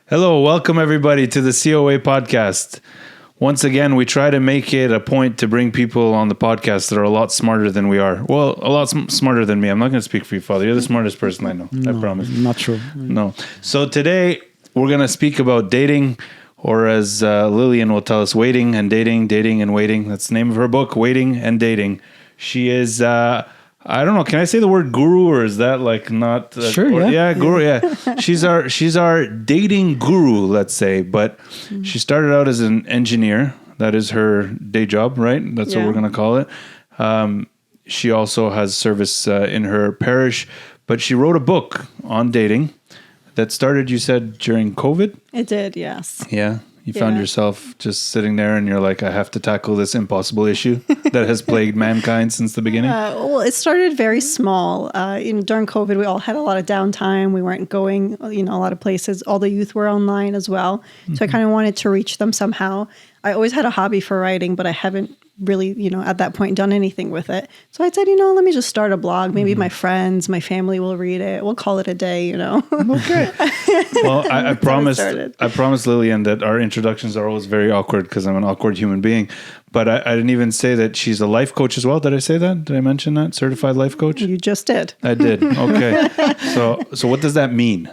Hello, welcome everybody to the COA podcast. Once again, we try to make it a point to bring people on the podcast that are a lot smarter than we are. Well, a lot smarter than me. I'm not going to speak for you, Father. You're the smartest person I know. No, I promise. Not true. No. So today we're going to speak about dating, or as Lilyan will tell us, waiting and dating, dating and waiting. That's the name of her book, Waiting and Dating. She is... I don't know. Can I say the word guru, or is that like not? Sure. Yeah, guru. Yeah, she's our dating guru, let's say. But she started out as an engineer. That is her day job, right? That's what we're gonna call it. She also has service in her parish, but she wrote a book on dating that started, you said, during COVID. It did, yes. Yeah. You found yourself just sitting there and you're like, I have to tackle this impossible issue that has plagued mankind since the beginning. Well, it started very small. During COVID, we all had a lot of downtime. We weren't going, a lot of places. All the youth were online as well. So I kind of wanted to reach them somehow. I always had a hobby for writing, but I haven't really, at that point done anything with it. So I said, let me just start a blog. Maybe my friends, my family will read it. We'll call it a day, Okay. Well, I promised Lilyan that our introductions are always very awkward because I'm an awkward human being. But I didn't even say that she's a life coach as well. Did I say that? Did I mention that? Certified life coach? You just did. I did. Okay. So what does that mean?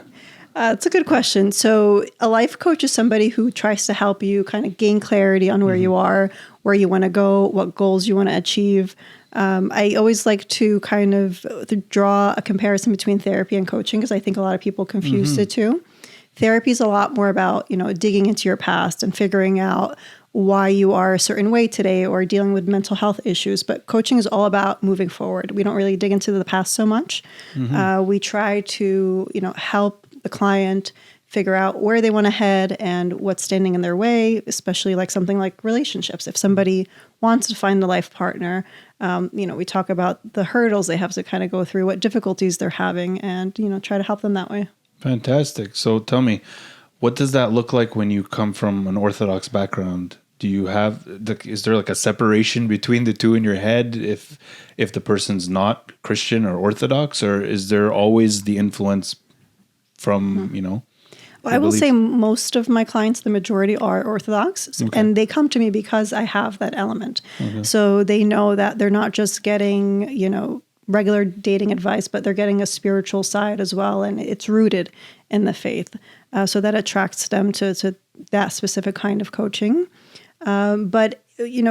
It's a good question. So a life coach is somebody who tries to help you kind of gain clarity on where you are, where you want to go, what goals you want to achieve. I always like to kind of draw a comparison between therapy and coaching because I think a lot of people confuse the two. Therapy is a lot more about, digging into your past and figuring out why you are a certain way today or dealing with mental health issues. But coaching is all about moving forward. We don't really dig into the past so much. We try to, help the client figure out where they want to head and what's standing in their way, especially like something like relationships. If somebody wants to find a life partner, we talk about the hurdles they have to kind of go through, what difficulties they're having, and, try to help them that way. Fantastic. So tell me, what does that look like when you come from an Orthodox background? Do you have, is there like a separation between the two in your head if the person's not Christian or Orthodox, or is there always the influence from, Well, I will say most of my clients, the majority are Orthodox, and they come to me because I have that element. So they know that they're not just getting, regular dating advice, but they're getting a spiritual side as well, and it's rooted in the faith. So that attracts them to that specific kind of coaching. But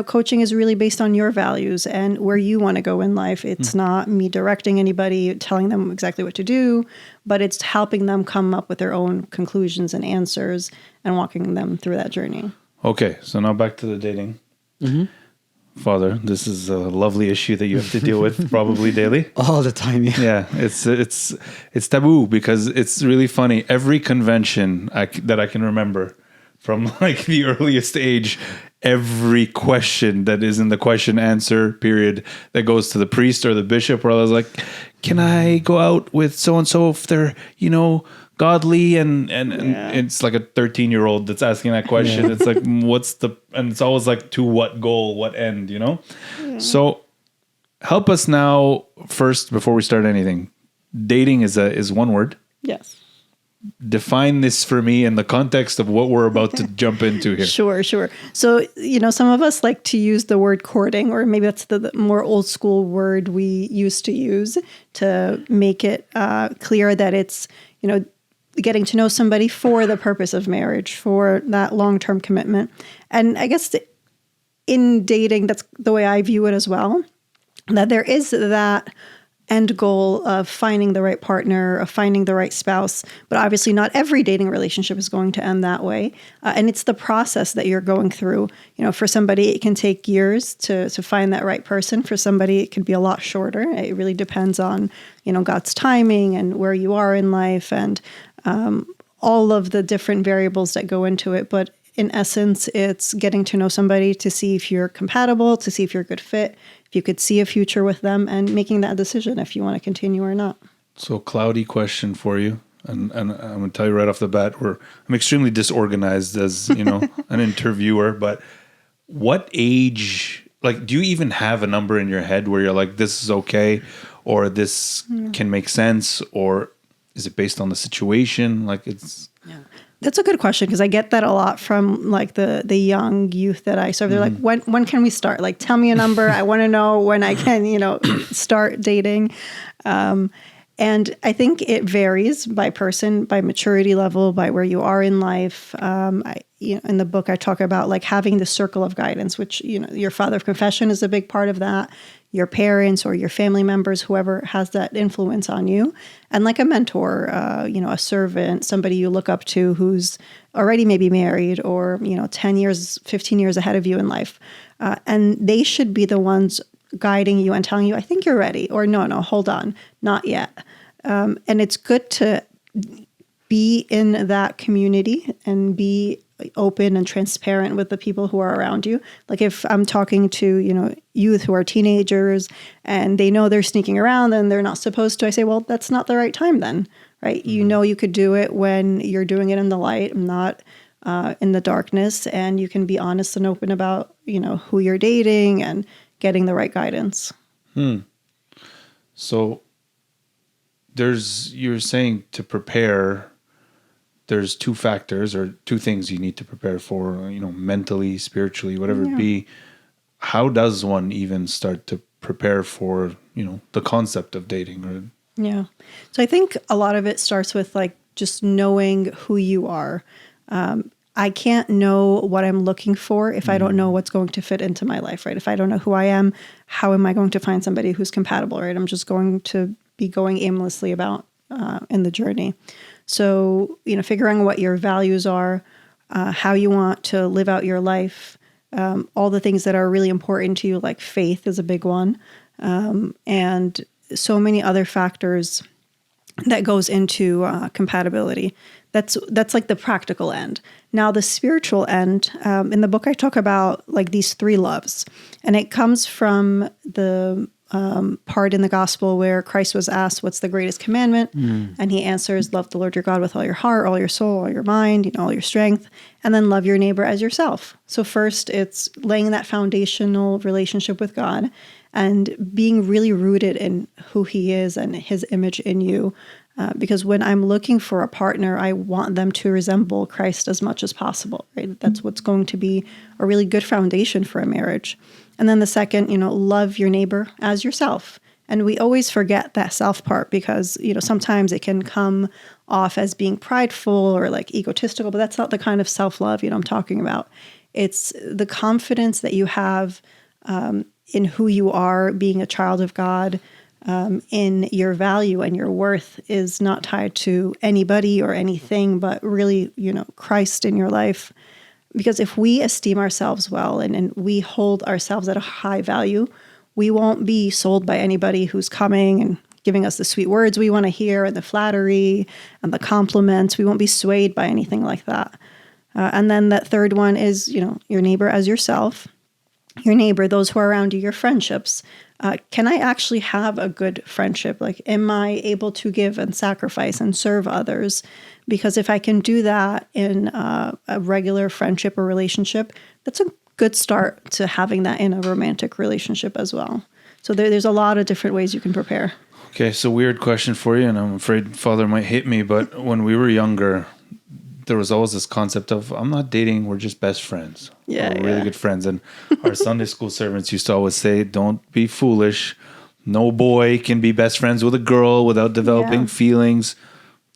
coaching is really based on your values and where you want to go in life. It's not me directing anybody, telling them exactly what to do, but it's helping them come up with their own conclusions and answers and walking them through that journey. Okay, so now back to the dating. Father, this is a lovely issue that you have to deal with probably daily. All the time, Yeah, it's taboo because it's really funny. Every convention that I can remember from like the earliest age, every question that is in the question answer period that goes to the priest or the bishop, where I was like, can I go out with so-and-so if they're, godly? And it's like a 13-year-old that's asking that question. Yeah. It's like, and it's always like, to what goal, what end, So help us now first, before we start anything. Dating is one word. Yes. Define this for me in the context of what we're about to jump into here. Sure. So, some of us like to use the word courting, or maybe that's the more old school word we used to use to make it clear that it's, getting to know somebody for the purpose of marriage, for that long-term commitment. And I guess in dating, that's the way I view it as well, that there is that end goal of finding the right partner, of finding the right spouse. But obviously not every dating relationship is going to end that way. And it's the process that you're going through. For somebody, it can take years to find that right person. For somebody, it could be a lot shorter. It really depends on, God's timing and where you are in life and all of the different variables that go into it. But in essence, it's getting to know somebody to see if you're compatible, to see if you're a good fit, if you could see a future with them, and making that decision if you want to continue or not. So, cloudy question for you. And I'm going to tell you right off the bat, I'm extremely disorganized as, an interviewer. But what age, do you even have a number in your head where you're like, this is okay, or this can make sense, or is it based on the situation? That's a good question, because I get that a lot from like the young youth that I serve. They're like, when can we start? Like, tell me a number. I want to know when I can, start dating. And I think it varies by person, by maturity level, by where you are in life. In the book, I talk about like having the circle of guidance, which, your father of confession is a big part of that. Your parents or your family members, whoever has that influence on you, and like a mentor, a servant, somebody you look up to who's already maybe married or, 10 years, 15 years ahead of you in life. And they should be the ones guiding you and telling you, I think you're ready, or no, hold on, not yet. And it's good to be in that community and be open and transparent with the people who are around you. Like if I'm talking to, youth who are teenagers and they know they're sneaking around and they're not supposed to, I say, well, that's not the right time then, right? Mm-hmm. You could do it when you're doing it in the light, not in the darkness. And you can be honest and open about, who you're dating and getting the right guidance. So you're saying to prepare, there's two factors or two things you need to prepare for, mentally, spiritually, whatever it be. How does one even start to prepare for, the concept of dating? Yeah. So I think a lot of it starts with like just knowing who you are. I can't know what I'm looking for if I don't know what's going to fit into my life, right? If I don't know who I am, how am I going to find somebody who's compatible, right? I'm just going to be going aimlessly about in the journey. So, figuring what your values are, how you want to live out your life, all the things that are really important to you, like faith is a big one, and so many other factors that goes into compatibility. That's like the practical end. Now, the spiritual end, in the book, I talk about like these three loves, and it comes from the part in the gospel where Christ was asked, what's the greatest commandment? And he answers, love the Lord your God with all your heart, all your soul, all your mind, all your strength, and then love your neighbor as yourself. So first, it's laying that foundational relationship with God and being really rooted in who he is and his image in you. Because when I'm looking for a partner, I want them to resemble Christ as much as possible, right? That's what's going to be a really good foundation for a marriage. And then the second, love your neighbor as yourself. And we always forget that self part because, sometimes it can come off as being prideful or like egotistical, but that's not the kind of self-love, I'm talking about. It's the confidence that you have in who you are, being a child of God, in your value and your worth is not tied to anybody or anything, but really, Christ in your life. Because if we esteem ourselves well and we hold ourselves at a high value, we won't be sold by anybody who's coming and giving us the sweet words we want to hear and the flattery and the compliments. We won't be swayed by anything like that. And then that third one is, your neighbor as yourself. Your neighbor, those who are around you, your friendships. Can I actually have a good friendship? Like, am I able to give and sacrifice and serve others? Because if I can do that in a regular friendship or relationship, that's a good start to having that in a romantic relationship as well. So there's a lot of different ways you can prepare. Okay, so weird question for you, and I'm afraid Father might hit me, but when we were younger, there was always this concept of, I'm not dating, we're just best friends. Yeah, we're really good friends. And our Sunday school servants used to always say, don't be foolish. No boy can be best friends with a girl without developing feelings.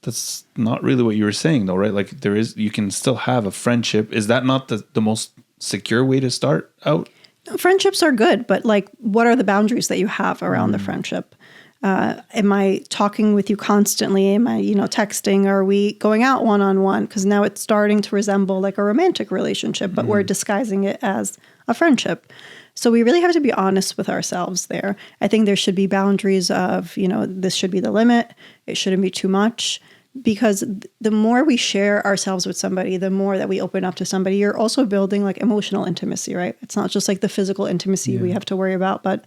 That's not really what you were saying though, right? Like you can still have a friendship. Is that not the most secure way to start out? Friendships are good, but like, what are the boundaries that you have around the friendship? Am I talking with you constantly? Am I, texting? Are we going out one-on-one? Because now it's starting to resemble like a romantic relationship, but we're disguising it as a friendship. So we really have to be honest with ourselves there. I think there should be boundaries of, this should be the limit. It shouldn't be too much. Because the more we share ourselves with somebody, the more that we open up to somebody, you're also building like emotional intimacy, right? It's not just like the physical intimacy we have to worry about, but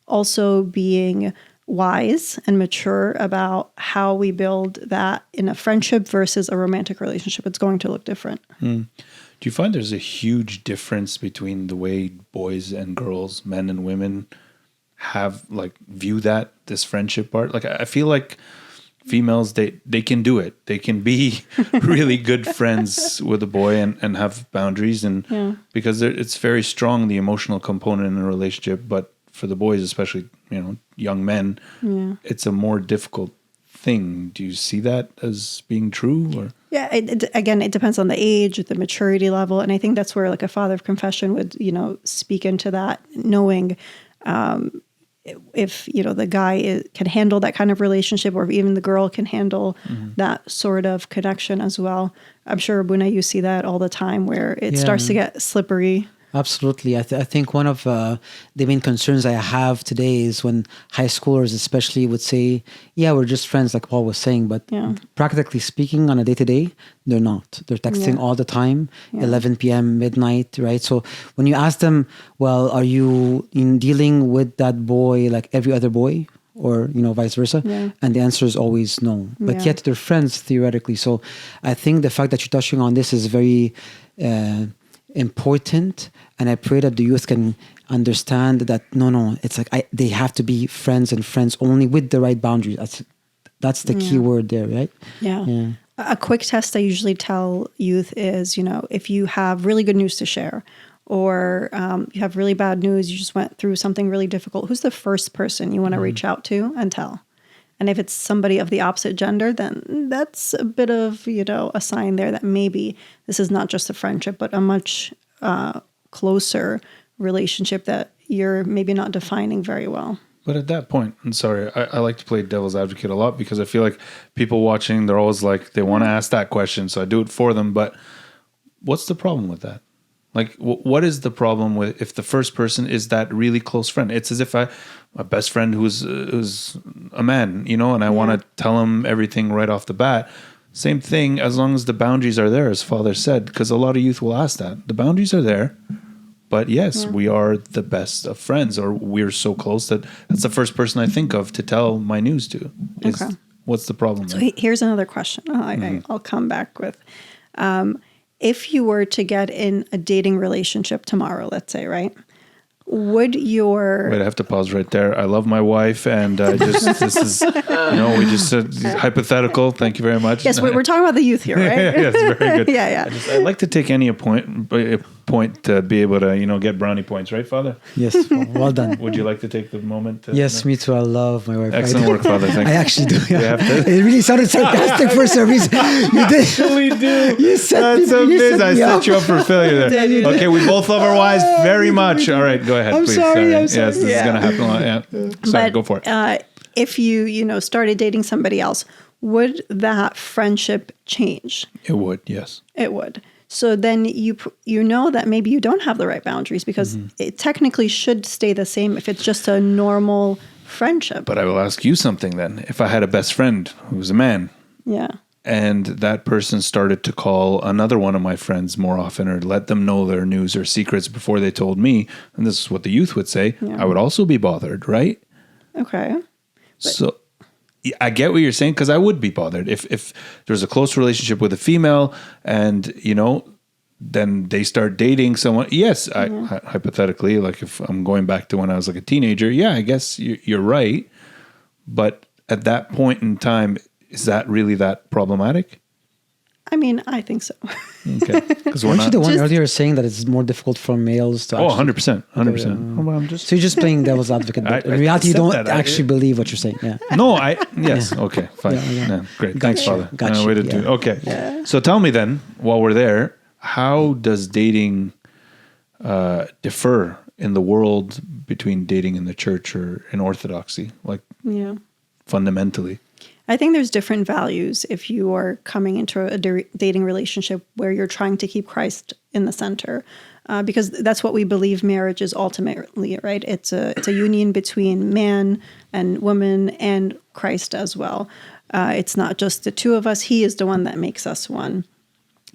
also being wise and mature about how we build that in a friendship versus a romantic relationship. It's going to look different. Do you find there's a huge difference between the way boys and girls, men and women view this friendship part? Like, I feel like females, they can do it. They can be really good friends with a boy and have boundaries, and because it's very strong, the emotional component in a relationship. But for the boys, especially, young men, it's a more difficult thing. Do you see that as being true? Or? Yeah, again, it depends on the age, the maturity level. And I think that's where like a father of confession would, speak into that, knowing if, the guy can handle that kind of relationship, or if even the girl can handle that sort of connection as well. I'm sure, Buna, you see that all the time where it starts to get slippery. Absolutely. I think one of the main concerns I have today is when high schoolers especially would say, yeah, we're just friends, like Paul was saying, but practically speaking on a day-to-day, they're not. They're texting all the time, 11 p.m., midnight, right? So when you ask them, well, are you dealing with that boy like every other boy? Or, vice versa. Yeah. And the answer is always no. But yet they're friends theoretically. So I think the fact that you're touching on this is very important, and I pray that the youth can understand that no, it's like they have to be friends and friends only with the right boundaries. That's the key word there, right? Yeah. A quick test I usually tell youth is, if you have really good news to share, or you have really bad news, you just went through something really difficult, who's the first person you want to reach out to and tell? And if it's somebody of the opposite gender, then that's a bit of, a sign there that maybe this is not just a friendship, but a much closer relationship that you're maybe not defining very well. But at that point, I'm sorry, I like to play devil's advocate a lot, because I feel like people watching, they're always like, they want to ask that question, so I do it for them. But what's the problem with that? Like, what is the problem with if the first person is that really close friend? It's as if my best friend who's a man, and I want to tell him everything right off the bat. Same thing, as long as the boundaries are there, as Father said, because a lot of youth will ask that. The boundaries are there, but yes, we are the best of friends, or we're so close that's the first person I think of to tell my news to. What's the problem? So here's another question. I'll come back with. If you were to get in a dating relationship tomorrow, let's say, right? Would your... Wait, I have to pause right there. I love my wife, and this is, we just said hypothetical. Thank you very much. Yes, we're talking about the youth here, right? Yes, very good. Yeah. I'd like to take any point to be able to, get brownie points, right, Father? Yes, well done. Would you like to take the moment? Yes, me too. I love my wife. Excellent work, Father. Thank you. I actually do. Yeah. It really sounded sarcastic for some reason. You did. Actually do. That's amazing. I set you up for failure there. Okay, we both love our wives very much. All right, go ahead, please. Sorry. Yes, this is going to happen a lot. Yeah. Sorry, go for it. If you, started dating somebody else, would that friendship change? It would, yes. It would. So then you know that maybe you don't have the right boundaries, because it technically should stay the same if it's just a normal friendship. But I will ask you something then. If I had a best friend who was a man, and that person started to call another one of my friends more often, or let them know their news or secrets before they told me, and this is what the youth would say, I would also be bothered, right? Okay. So I get what you're saying, because I would be bothered if there's a close relationship with a female, and then they start dating someone. Yes, I hypothetically, like if I'm going back to when I was like a teenager, I guess you're right. But at that point in time, is that really that problematic? I mean, I think so. Okay. Because weren't you the one earlier saying that it's more difficult for males to 100%. 100%. So you're just playing devil's advocate. But in reality, you don't actually believe what you're saying. Yeah. No, okay, fine. Yeah, great. Thanks, Father. Okay. Yeah. So tell me then, while we're there, how does dating differ in the world between dating in the church or in Orthodoxy? Like, fundamentally? I think there's different values if you are coming into a dating relationship where you're trying to keep Christ in the center, because that's what we believe marriage is ultimately, right? It's a union between man and woman and Christ as well. It's not just the two of us. He is the one that makes us one.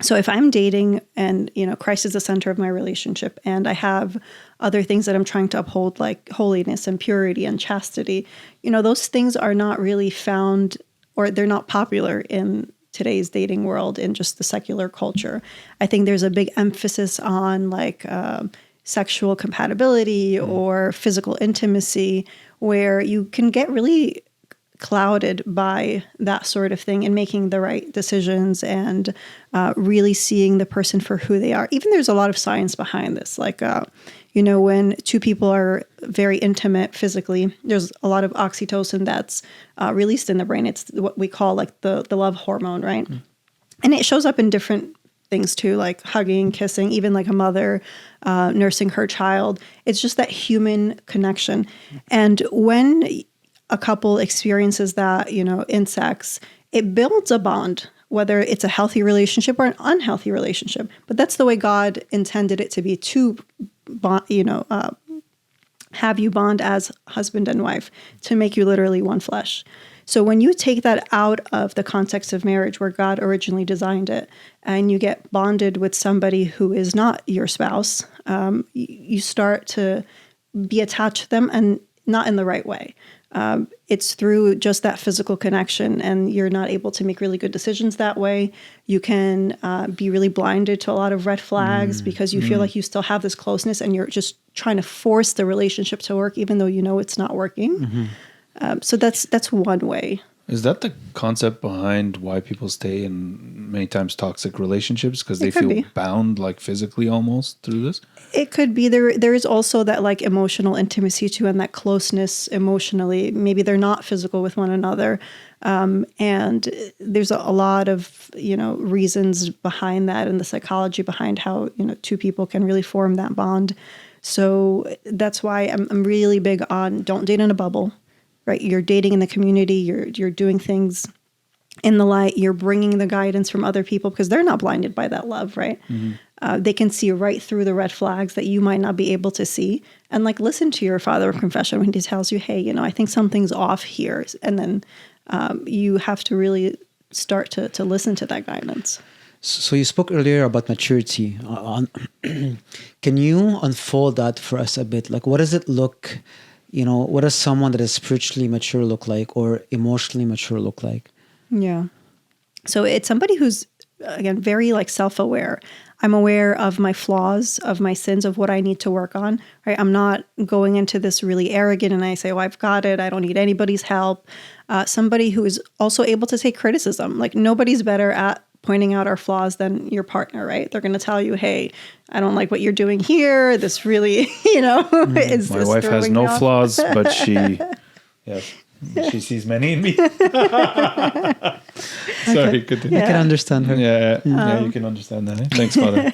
So if I'm dating and, Christ is the center of my relationship, and I have other things that I'm trying to uphold, like holiness and purity and chastity, those things are not really found, or they're not popular in today's dating world, in just the secular culture. I think there's a big emphasis on sexual compatibility or physical intimacy, where you can get really clouded by that sort of thing and making the right decisions and really seeing the person for who they are. Even there's a lot of science behind this. Like, when two people are very intimate physically, there's a lot of oxytocin that's released in the brain. It's what we call like the love hormone, right? And it shows up in different things too, like hugging, kissing, even like a mother nursing her child. It's just that human connection. And when a couple experiences that, in sex, it builds a bond, whether it's a healthy relationship or an unhealthy relationship. But that's the way God intended it to be, to bond, have you bond as husband and wife, to make you literally one flesh. So when you take that out of the context of marriage where God originally designed it, and you get bonded with somebody who is not your spouse, you start to be attached to them, and not in the right way. It's through just that physical connection, and you're not able to make really good decisions that way. You can be really blinded to a lot of red flags because you feel like you still have this closeness, and you're just trying to force the relationship to work, even though you know it's not working. So that's one way. Is that the concept behind why people stay in many times toxic relationships? Because they feel bound, like physically almost through this? It could be. There is also that like emotional intimacy too, and that closeness emotionally. Maybe they're not physical with one another. And there's a lot of, reasons behind that, and the psychology behind how, two people can really form that bond. So that's why I'm really big on don't date in a bubble. Right, you're dating in the community. You're doing things in the light. You're bringing the guidance from other people because they're not blinded by that love, right? They can see right through the red flags that you might not be able to see, and like listen to your father of confession when he tells you, "Hey, I think something's off here," and then you have to really start to listen to that guidance. So you spoke earlier about maturity. Can you unfold that for us a bit? Like, what does it look? What does someone that is spiritually mature look like, or emotionally mature look like? Yeah. So it's somebody who's, again, very like self-aware. I'm aware of my flaws, of my sins, of what I need to work on. Right? I'm not going into this really arrogant and I say, "Well, I've got it. I don't need anybody's help." Somebody who is also able to take criticism. Like nobody's better at pointing out our flaws than your partner, right? They're going to tell you, "Hey, I don't like what you're doing here. This really, is my wife has no flaws, but she sees many in me." Sorry, continue. I can understand her. Yeah, you can understand that. Thanks, Father.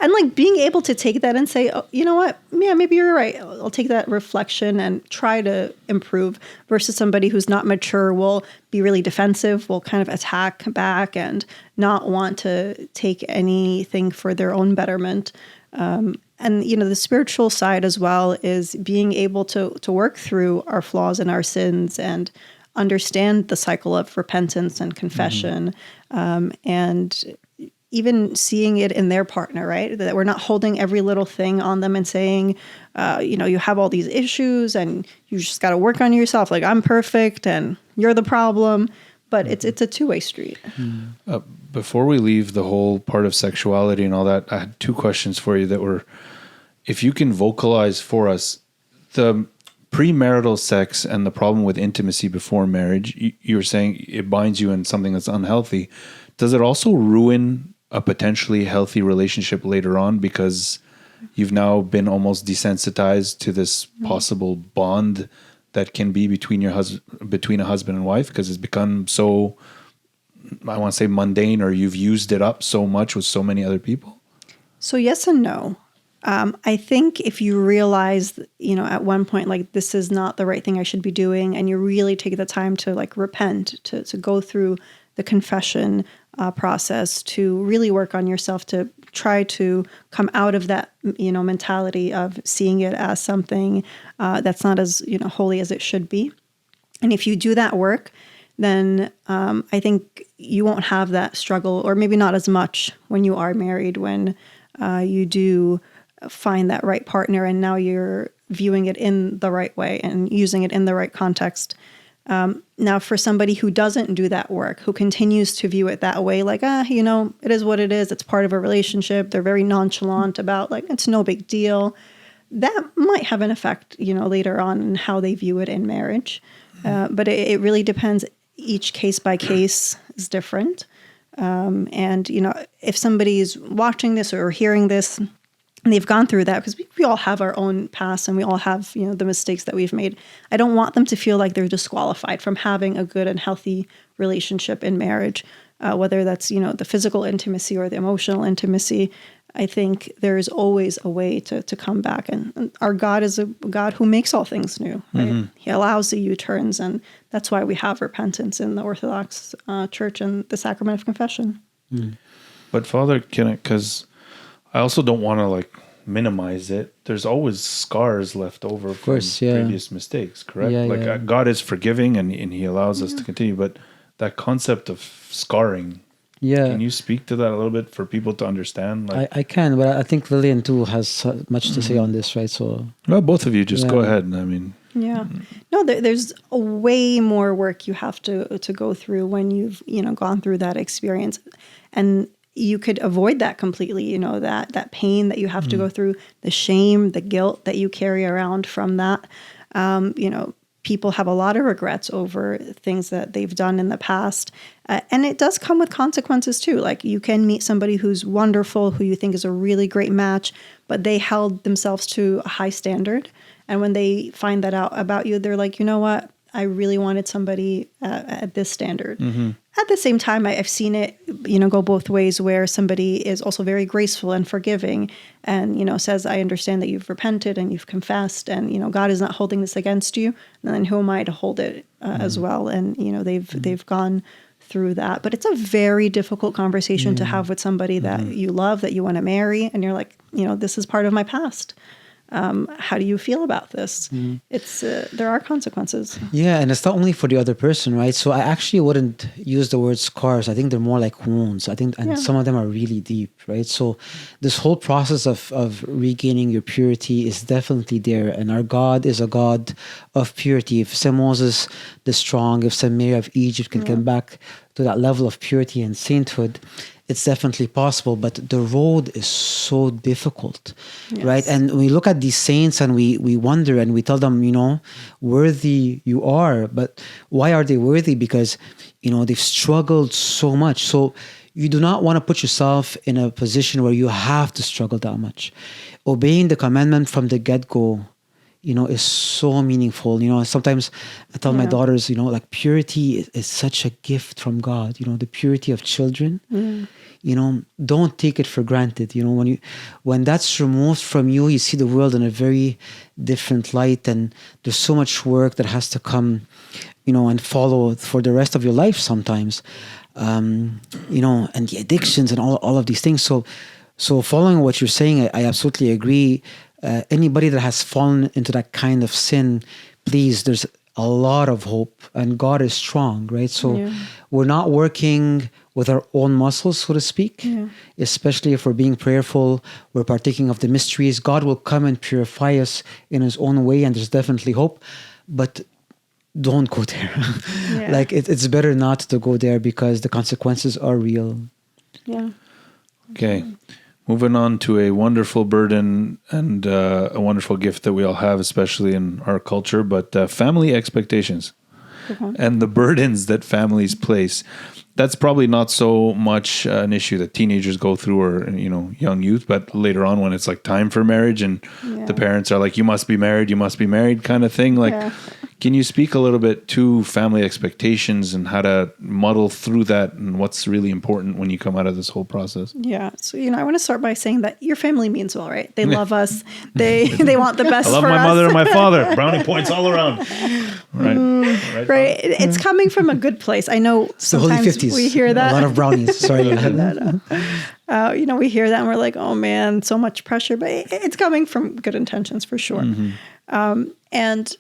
And like being able to take that and say, "Oh, you know what? Yeah, maybe you're right. I'll take that reflection and try to improve," versus somebody who's not mature will be really defensive, will kind of attack back and not want to take anything for their own betterment. And, the spiritual side as well is being able to work through our flaws and our sins and understand the cycle of repentance and confession, and even seeing it in their partner, right? That we're not holding every little thing on them and saying, you have all these issues and you just got to work on yourself. Like, I'm perfect and you're the problem. But it's a two-way street. Before we leave the whole part of sexuality and all that, I had two questions for you that were, if you can vocalize for us, the premarital sex and the problem with intimacy before marriage, you were saying it binds you in something that's unhealthy. Does it also ruin a potentially healthy relationship later on because you've now been almost desensitized to this possible bond that can be between between a husband and wife because it's become so, I want to say mundane, or you've used it up so much with so many other people? So yes and no. I think if you realize, at one point, like, this is not the right thing I should be doing, and you really take the time to like repent, to go through the confession process, to really work on yourself, to try to come out of that, mentality of seeing it as something that's not as, holy as it should be. And if you do that work, then I think you won't have that struggle, or maybe not as much when you are married, when you do find that right partner and now you're viewing it in the right way and using it in the right context. Now, for somebody who doesn't do that work, who continues to view it that way, like, it is what it is. It's part of a relationship. They're very nonchalant about, like, it's no big deal. that might have an effect, later on in how they view it in marriage. But it really depends. Each case by case is different. And, if somebody is watching this or hearing this, and they've gone through that, because we all have our own past and we all have, the mistakes that we've made. I don't want them to feel like they're disqualified from having a good and healthy relationship in marriage, whether that's, the physical intimacy or the emotional intimacy. I think there is always a way to come back. And our God is a God who makes all things new. Right? Mm-hmm. He allows the U-turns. And that's why we have repentance in the Orthodox Church and the sacrament of confession. Mm. But Father, because I also don't want to minimize it. There's always scars left over from previous mistakes, correct? God is forgiving and he allows us to continue. But that concept of scarring, can you speak to that a little bit for people to understand? I can, but I think Lilyan too has much to say on this, right? So, well, both of you just go ahead. I mean, no, there's a way more work you have to go through when you've gone through that experience, and you could avoid that completely. That pain that you have to go through, the shame, the guilt that you carry around from that. People have a lot of regrets over things that they've done in the past. And it does come with consequences too. Like, you can meet somebody who's wonderful, who you think is a really great match, but they held themselves to a high standard. And when they find that out about you, they're like, you know what? I really wanted somebody at this standard. Mm-hmm. At the same time, I've seen it, go both ways, where somebody is also very graceful and forgiving and, says, I understand that you've repented and you've confessed and, God is not holding this against you. And then who am I to hold it as well? And, they've gone through that. But it's a very difficult conversation to have with somebody that you love, that you want to marry. And you're like, this is part of my past. How do you feel about this? It's there are consequences. Yeah, and it's not only for the other person, right? So I actually wouldn't use the word scars. I think they're more like wounds. I think, and some of them are really deep, right? So this whole process of regaining your purity is definitely there. And our God is a God of purity. If Saint Moses the Strong, if Saint Mary of Egypt can come back to that level of purity and sainthood, it's definitely possible, but the road is so difficult, right? And we look at these saints and we wonder and we tell them, worthy you are, but why are they worthy? Because, they've struggled so much. So you do not want to put yourself in a position where you have to struggle that much. Obeying the commandment from the get-go, is so meaningful. Sometimes I tell my daughters, purity is such a gift from God. The purity of children. Don't take it for granted. When that's removed from you, you see the world in a very different light, and there's so much work that has to come, and follow for the rest of your life sometimes. And the addictions and all of these things. So following what you're saying, I absolutely agree. Anybody that has fallen into that kind of sin, please, there's a lot of hope, and God is strong, right? So we're not working with our own muscles, so to speak, especially if we're being prayerful, we're partaking of the mysteries. God will come and purify us in his own way, and there's definitely hope, but don't go there. It's better not to go there because the consequences are real. Yeah. Okay. Moving on to a wonderful burden and a wonderful gift that we all have, especially in our culture, but family expectations and the burdens that families place. That's probably not so much an issue that teenagers go through or, young youth, but later on when it's like time for marriage and the parents are like, you must be married kind of thing. Can you speak a little bit to family expectations and how to muddle through that and what's really important when you come out of this whole process? Yeah. So, I want to start by saying that your family means well, right? They love us. They want the best for us. I love my mother and my father. Brownie points all around. Right. It's coming from a good place. I know sometimes we hear that. A lot of brownies. Sorry. We hear that and we're like, oh man, so much pressure. But it's coming from good intentions for sure. And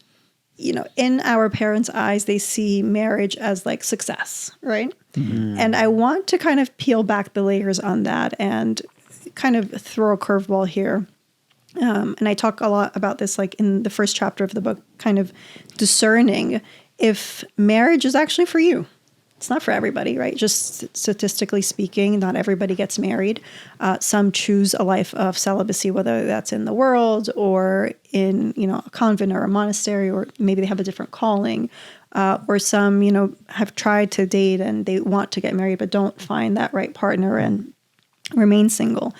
in our parents' eyes, they see marriage as like success, right? And I want to kind of peel back the layers on that and kind of throw a curveball here. And I talk a lot about this, like in the first chapter of the book, kind of discerning if marriage is actually for you. it's not for everybody, right? Just statistically speaking, not everybody gets married. Some choose a life of celibacy, whether that's in the world or in, a convent or a monastery, or maybe they have a different calling. Or some, have tried to date and they want to get married, but don't find that right partner and remain single.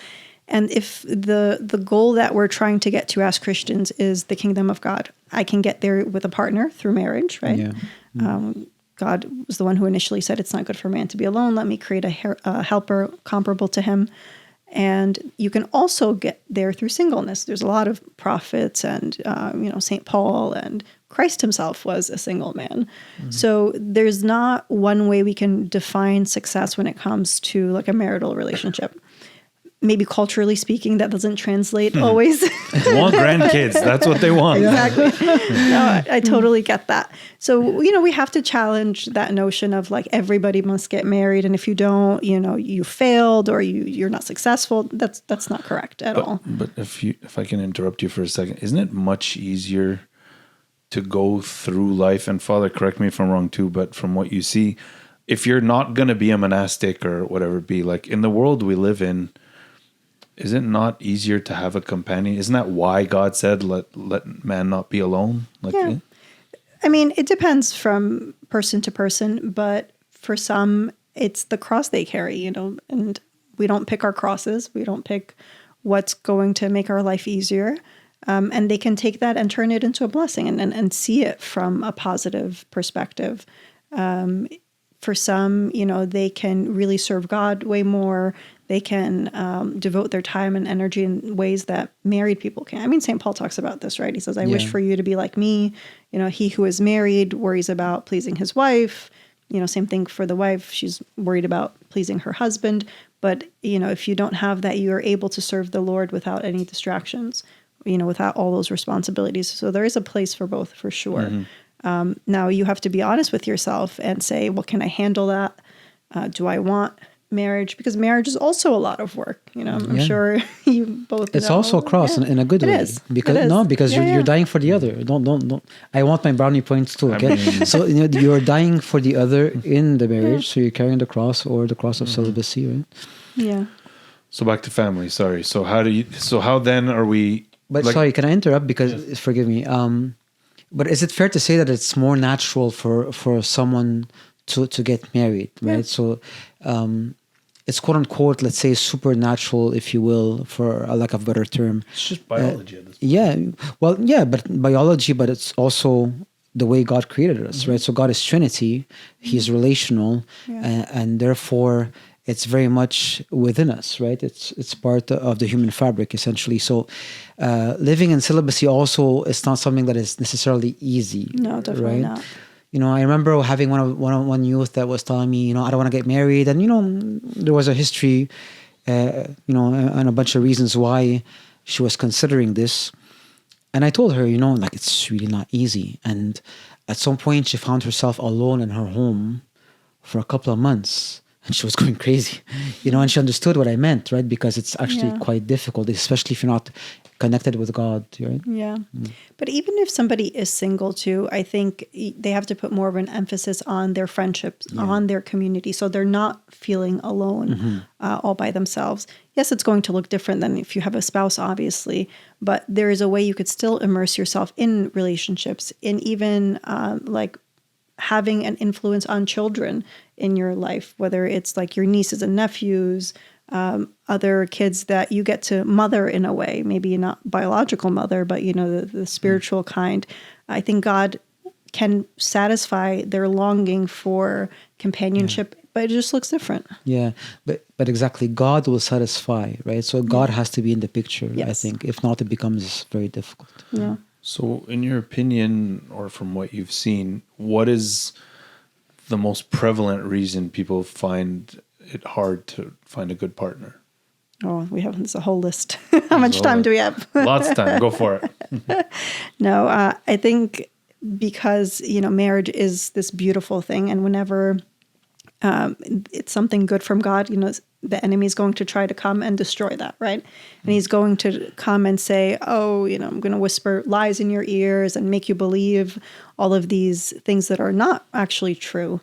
And if the goal that we're trying to get to as Christians is the kingdom of God, I can get there with a partner through marriage, right? Yeah. God was the one who initially said, it's not good for man to be alone. Let me create a helper comparable to him. And you can also get there through singleness. There's a lot of prophets and, St. Paul and Christ himself was a single man. Mm-hmm. So there's not one way we can define success when it comes to like a marital relationship. Maybe culturally speaking, that doesn't translate always. Want grandkids. That's what they want. Exactly. No, I totally get that. So, we have to challenge that notion of like everybody must get married. And if you don't, you failed or you're not successful. That's not correct at all. But if I can interrupt you for a second, isn't it much easier to go through life? And Father, correct me if I'm wrong too, but from what you see, if you're not going to be a monastic or whatever it be, like in the world we live in, is it not easier to have a companion? Isn't that why God said, let man not be alone? Yeah. I mean, it depends from person to person, but for some, it's the cross they carry, and we don't pick our crosses. We don't pick what's going to make our life easier. And they can take that and turn it into a blessing and see it from a positive perspective. For some, they can really serve God way more. They can devote their time and energy in ways that married people can. I mean, St. Paul talks about this, right? He says, I wish for you to be like me. He who is married worries about pleasing his wife. Same thing for the wife. She's worried about pleasing her husband. But, if you don't have that, you are able to serve the Lord without any distractions, without all those responsibilities. So there is a place for both, for sure. Mm-hmm. Now, you have to be honest with yourself and say, well, can I handle that? Do I want marriage? Because marriage is also a lot of work. I'm sure you both It's know. also a cross in a good way. It is. Because you're dying for the other. Don't. I want my brownie points too. Okay, so you're dying for the other in the marriage. So you're carrying the cross or the cross of celibacy, right? Yeah. So back to family. Sorry. So how then are we? But sorry, can I interrupt? Because forgive me. But is it fair to say that it's more natural for someone to get married, right? So it's quote unquote, let's say, supernatural, if you will, for a lack of a better term. It's just biology at this point. But biology, but it's also the way God created us, right? So God is Trinity, He's relational, and therefore it's very much within us, right? It's part of the human fabric, essentially. So living in celibacy also is not something that is necessarily easy. No, definitely right? not. I remember having one youth that was telling me, I don't want to get married. And, there was a history, and a bunch of reasons why she was considering this. And I told her, it's really not easy. And at some point she found herself alone in her home for a couple of months. And she was going crazy, and she understood what I meant, right? Because it's actually quite difficult, especially if you're not connected with God, right? Yeah. But even if somebody is single too, I think they have to put more of an emphasis on their friendships, on their community. So they're not feeling alone all by themselves. Yes, it's going to look different than if you have a spouse, obviously, but there is a way you could still immerse yourself in relationships, in even having an influence on children in your life, whether it's like your nieces and nephews, other kids that you get to mother in a way, maybe not biological mother, but the spiritual kind. I think God can satisfy their longing for companionship, but it just looks different. Yeah, but exactly, God will satisfy, right? So God has to be in the picture, I think. If not, it becomes very difficult. Yeah. So in your opinion, or from what you've seen, what is the most prevalent reason people find it hard to find a good partner? Oh, there's a whole list. How much time do we have? Lots of time. Go for it. No, I think because, marriage is this beautiful thing. And whenever it's something good from God, the enemy is going to try to come and destroy that, right? And he's going to come and say, I'm going to whisper lies in your ears and make you believe all of these things that are not actually true.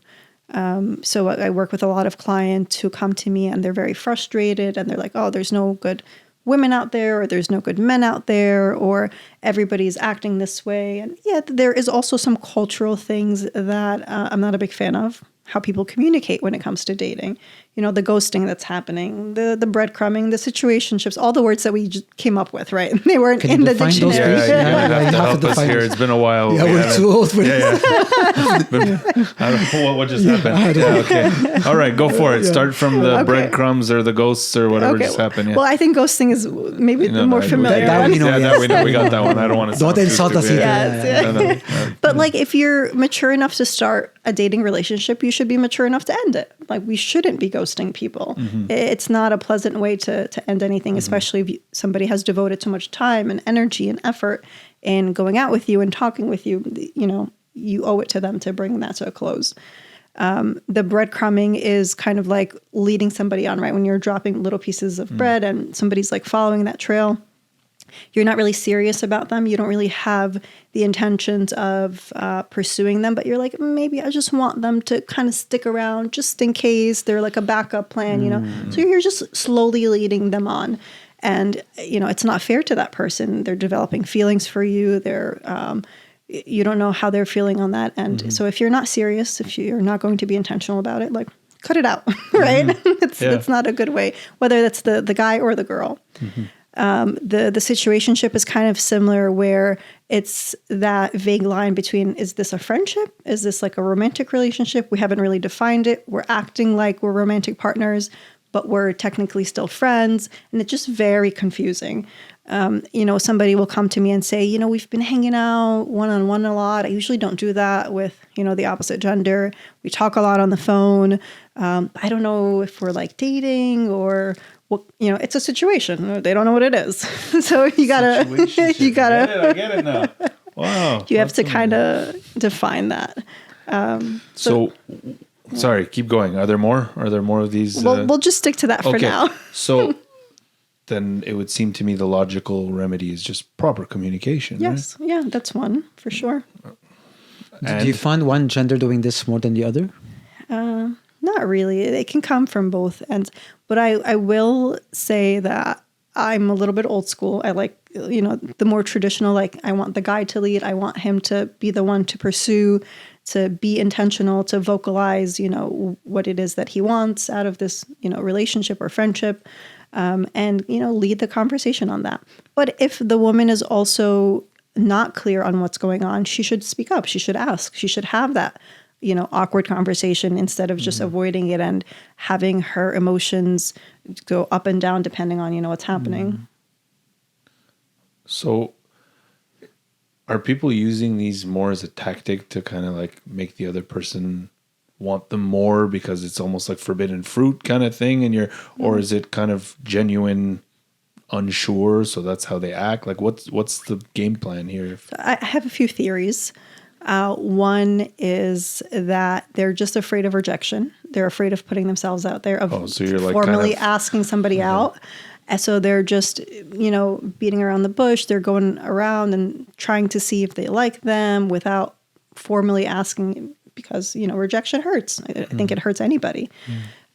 So I work with a lot of clients who come to me and they're very frustrated and they're like, oh, there's no good women out there, or there's no good men out there, or everybody's acting this way. And yeah, there is also some cultural things that I'm not a big fan of, how people communicate when it comes to dating. You know, the ghosting that's happening, the breadcrumbing, the situationships, all the words that we just came up with, right? They weren't Can in you the define those, dictionary. please? Yeah, you're gonna have to You have help to us define here. this. It's been a while. Yeah, We we're haven't- too old for Yeah, yeah. I don't know what just happened. Yeah, okay. All right, go for it. Start from the Okay. breadcrumbs or the ghosts or whatever Okay, just happened. Yeah. well, I think ghosting is maybe the more I- familiar that one. we know, yeah, yes. that we know. We got that one. I don't want to. Don't insult us either. Yes, yeah. No. But like, if you're mature enough to start a dating relationship, you should be mature enough to end it. Like, we shouldn't be ghosting people. It's not a pleasant way to end anything, especially if somebody has devoted so much time and energy and effort in going out with you and talking with you. You know, you owe it to them to bring that to a close. The breadcrumbing is kind of like leading somebody on, right? When you're dropping little pieces of bread and somebody's like following that trail, you're not really serious about them. You don't really have the intentions of pursuing them, but you're like, maybe I just want them to kind of stick around just in case they're like a backup plan, you know? So you're just slowly leading them on. And, you know, it's not fair to that person. They're developing feelings for you. You don't know how they're feeling on that end. So if you're not serious, if you're not going to be intentional about it, like, cut it out, right? It's not a good way, whether that's the guy or the girl. The situationship is kind of similar, where it's that vague line between, is this a friendship? Is this like a romantic relationship? We haven't really defined it. We're acting like we're romantic partners, but we're technically still friends. And it's just very confusing. You know, somebody will come to me and say, you know, we've been hanging out one-on-one a lot. I usually don't do that with, you know, the opposite gender. We talk a lot on the phone. I don't know if we're like dating or, well, you know, it's a situation. They don't know what it is. So you gotta, I get it now. Wow. you have to kind of define that. So, sorry, keep going. Are there more? Are there more of these? We'll just stick to that for now. So then it would seem to me the logical remedy is just proper communication. Yes. Yeah, that's one for sure. Right? Do you find one gender doing this more than the other? Not really. It can come from both ends. But I will say that I'm a little bit old school. I like, you know, the more traditional, like, I want the guy to lead. I want him to be the one to pursue, to be intentional, to vocalize, you know, what it is that he wants out of this, you know, relationship or friendship. And, you know, lead the conversation on that. But if the woman is also not clear on what's going on, she should speak up. She should ask. She should have that, you know, awkward conversation instead of just avoiding it and having her emotions go up and down depending on, you know, what's happening. So are people using these more as a tactic to kind of like make the other person want them more because it's almost like forbidden fruit kind of thing, and or is it kind of genuine unsure, so that's how they act? Like, what's the game plan here? I have a few theories. One is that they're just afraid of rejection. They're afraid of putting themselves out there, of so you're like formally kind of asking somebody out. And so they're just, you know, beating around the bush. They're going around and trying to see if they like them without formally asking, because, you know, rejection hurts. I think it hurts anybody.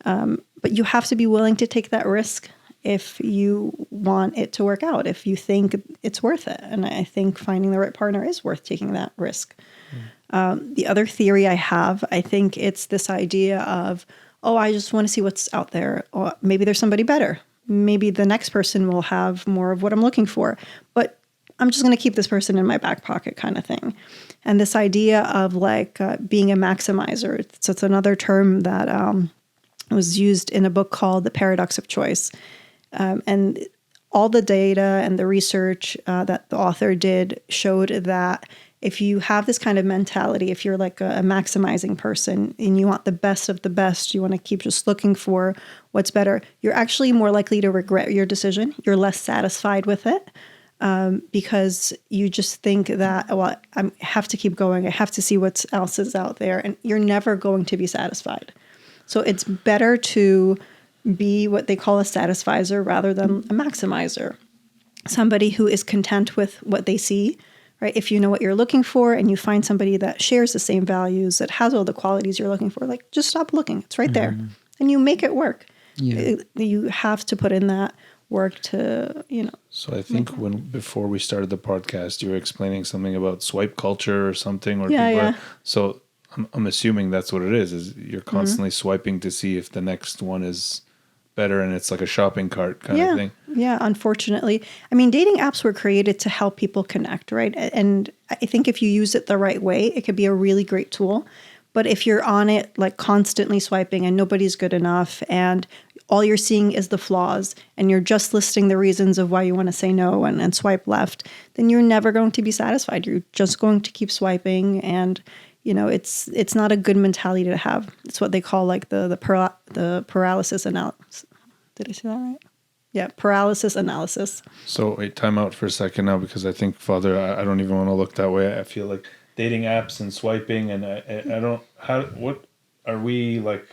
But you have to be willing to take that risk if you want it to work out, if you think it's worth it. And I think finding the right partner is worth taking that risk. The other theory I have, I think it's this idea of, oh, I just want to see what's out there. Or maybe there's somebody better. Maybe the next person will have more of what I'm looking for. But I'm just going to keep this person in my back pocket kind of thing. And this idea of like being a maximizer. So it's another term that was used in a book called The Paradox of Choice. And all the data and the research that the author did showed that if you have this kind of mentality, if you're like a maximizing person and you want the best of the best, you want to keep just looking for what's better, you're actually more likely to regret your decision. You're less satisfied with it because you just think that, well, I have to keep going. I have to see what else is out there. And you're never going to be satisfied. So it's better to be what they call a satisfizer rather than a maximizer. Somebody who is content with what they see right? If you know what you're looking for and you find somebody that shares the same values, that has all the qualities you're looking for, like just stop looking. It's right there. And you make it work. Yeah. You have to put in that work to, So I think before we started the podcast, you were explaining something about swipe culture or something. Or Yeah. So I'm assuming that's what it is you're constantly swiping to see if the next one is better, and it's like a shopping cart kind of thing. Yeah, unfortunately. I mean, dating apps were created to help people connect, right? And I think if you use it the right way, it could be a really great tool. But if you're on it like constantly swiping and nobody's good enough and all you're seeing is the flaws and you're just listing the reasons of why you want to say no and swipe left, then you're never going to be satisfied. You're just going to keep swiping, and it's not a good mentality to have. It's what they call like the paralysis analysis. Did I say that right? Yeah, paralysis analysis. So wait, time out for a second now, because I think, Father, I don't even want to look that way. I feel like dating apps and swiping, and I don't, what are we like?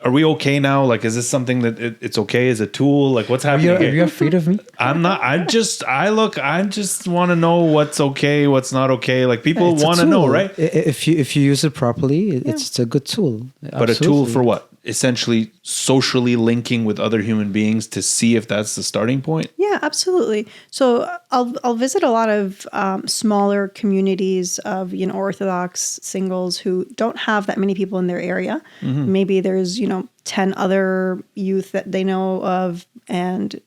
Are we okay now? Like, is this something that it's okay as a tool? Like, what's happening? Are you afraid of me? I'm not. I just want to know what's okay, what's not okay. Like, people want to know, right? If you use it properly, it's a good tool. But a tool for what? Essentially socially linking with other human beings to see if that's the starting point? Yeah, absolutely. So I'll visit a lot of smaller communities of Orthodox singles who don't have that many people in their area. Maybe there's 10 other youth that they know of, and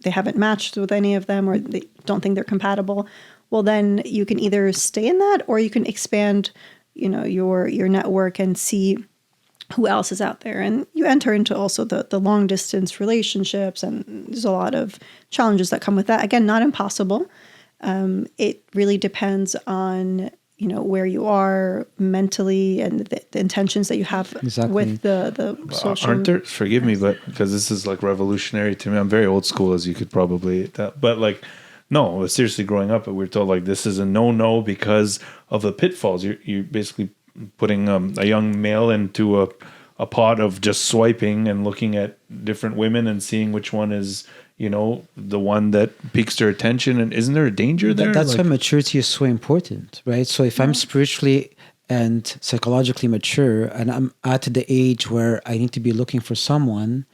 they haven't matched with any of them, or they don't think they're compatible. Well, then you can either stay in that, or you can expand your network and see who else is out there. And you enter into also the long distance relationships, and there's a lot of challenges that come with that. Again, not impossible. It really depends on where you are mentally and the intentions that you have with the social. Aren't there? Forgive me, but because this is like revolutionary to me. I'm very old school, as you could probably tell. But like, no, seriously, growing up, we were told like this is a no because of the pitfalls. You're basically putting a young male into a pot of just swiping and looking at different women and seeing which one is the one that piques their attention. And isn't there a danger there? That's why maturity is so important, right? So if I'm spiritually and psychologically mature and I'm at the age where I need to be looking for someone,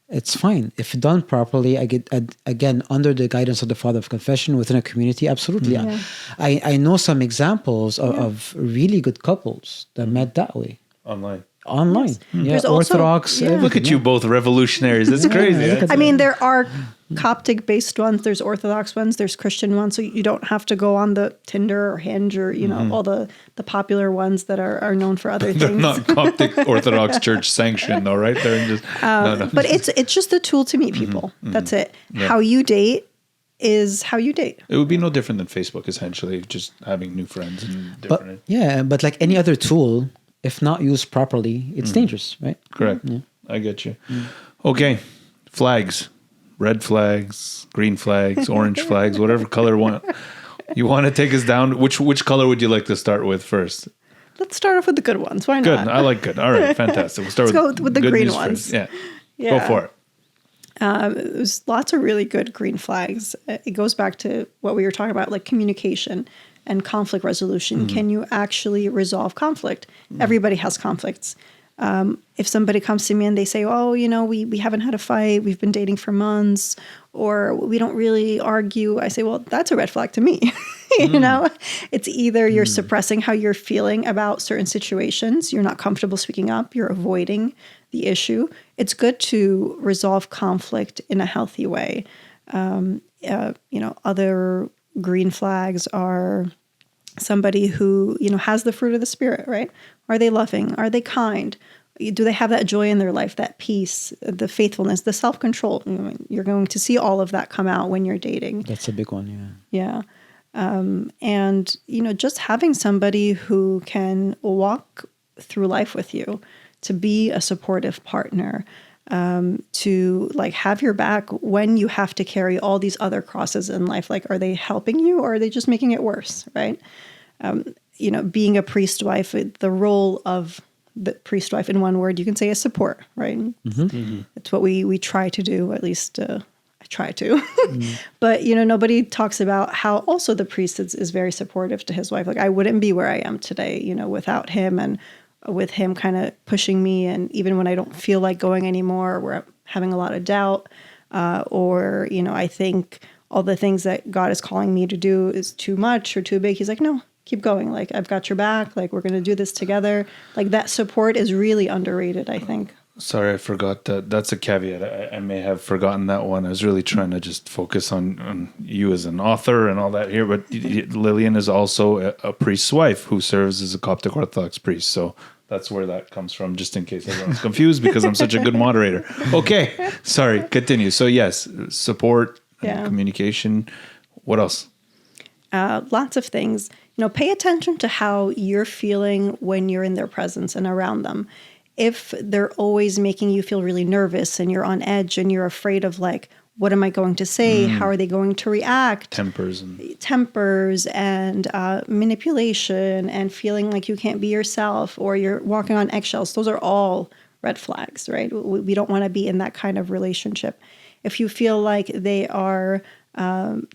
it's fine. If done properly, I get, again, under the guidance of the Father of Confession within a community, absolutely. Yeah. I know some examples of really good couples that met that way. Online. Yes. Yeah, There's Orthodox. Also, Look at you both revolutionaries. It's crazy. I mean, there are Coptic-based ones. There's Orthodox ones. There's Christian ones. So you don't have to go on the Tinder or Hinge or, all the popular ones that are known for other They're things. not Coptic Orthodox Church sanctioned, though, right? They're just no. But it's just a tool to meet people. That's it. Yeah. How you date is how you date. It would be no different than Facebook, essentially, just having new friends and different. But like any other tool, if not used properly, it's dangerous, right? Correct. Yeah. I get you. Okay. Flags. Red flags, green flags, orange flags, whatever color you want to take us down. Which color would you like to start with first? Let's start off with the good ones. Why not? Good. I like good. All right. Fantastic. We'll start with the green ones. Yeah. Go for it. There's lots of really good green flags. It goes back to what we were talking about, like communication and conflict resolution. Can you actually resolve conflict? Everybody has conflicts. If somebody comes to me and they say, oh, we haven't had a fight, we've been dating for months, or we don't really argue, I say, well, that's a red flag to me. It's either you're suppressing how you're feeling about certain situations, you're not comfortable speaking up, you're avoiding the issue. It's good to resolve conflict in a healthy way. Other green flags are somebody who, has the fruit of the Spirit, right? Are they loving? Are they kind? Do they have that joy in their life, that peace, the faithfulness, the self-control? You're going to see all of that come out when you're dating. That's a big one, yeah. And, just having somebody who can walk through life with you, to be a supportive partner, to like have your back when you have to carry all these other crosses in life. Like, are they helping you or are they just making it worse, right? Being a priest wife, the role of the priest wife in one word, you can say is support, right? It's what we try to do, at least I try to. But, nobody talks about how also the priest is very supportive to his wife. Like, I wouldn't be where I am today, without him, and with him kind of pushing me. And even when I don't feel like going anymore, where I'm having a lot of doubt, or, I think all the things that God is calling me to do is too much or too big. He's like, no, keep going. Like, I've got your back. Like, we're going to do this together. Like, that support is really underrated, I think. Sorry, I forgot that. That's a caveat. I may have forgotten that one. I was really trying to just focus on you as an author and all that here. But Lilyan is also a priest's wife who serves as a Coptic Orthodox priest. So that's where that comes from, just in case everyone's confused, because I'm such a good moderator. Okay, sorry, continue. So yes, support, and communication. What else? Lots of things. Pay attention to how you're feeling when you're in their presence and around them. If they're always making you feel really nervous and you're on edge and you're afraid of, like, what am I going to say? How are they going to react? Tempers and manipulation and feeling like you can't be yourself, or you're walking on eggshells. Those are all red flags, right? We don't want to be in that kind of relationship. If you feel like they are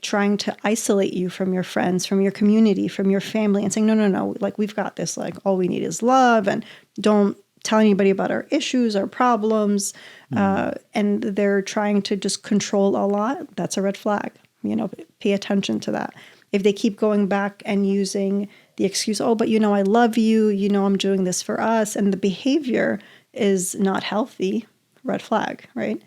trying to isolate you from your friends, from your community, from your family, and saying, no, like, we've got this, like, all we need is love, and don't tell anybody about our issues, our problems, and they're trying to just control a lot, that's a red flag. Pay attention to that. If they keep going back and using the excuse, oh, but I love you, I'm doing this for us, and the behavior is not healthy, red flag, right?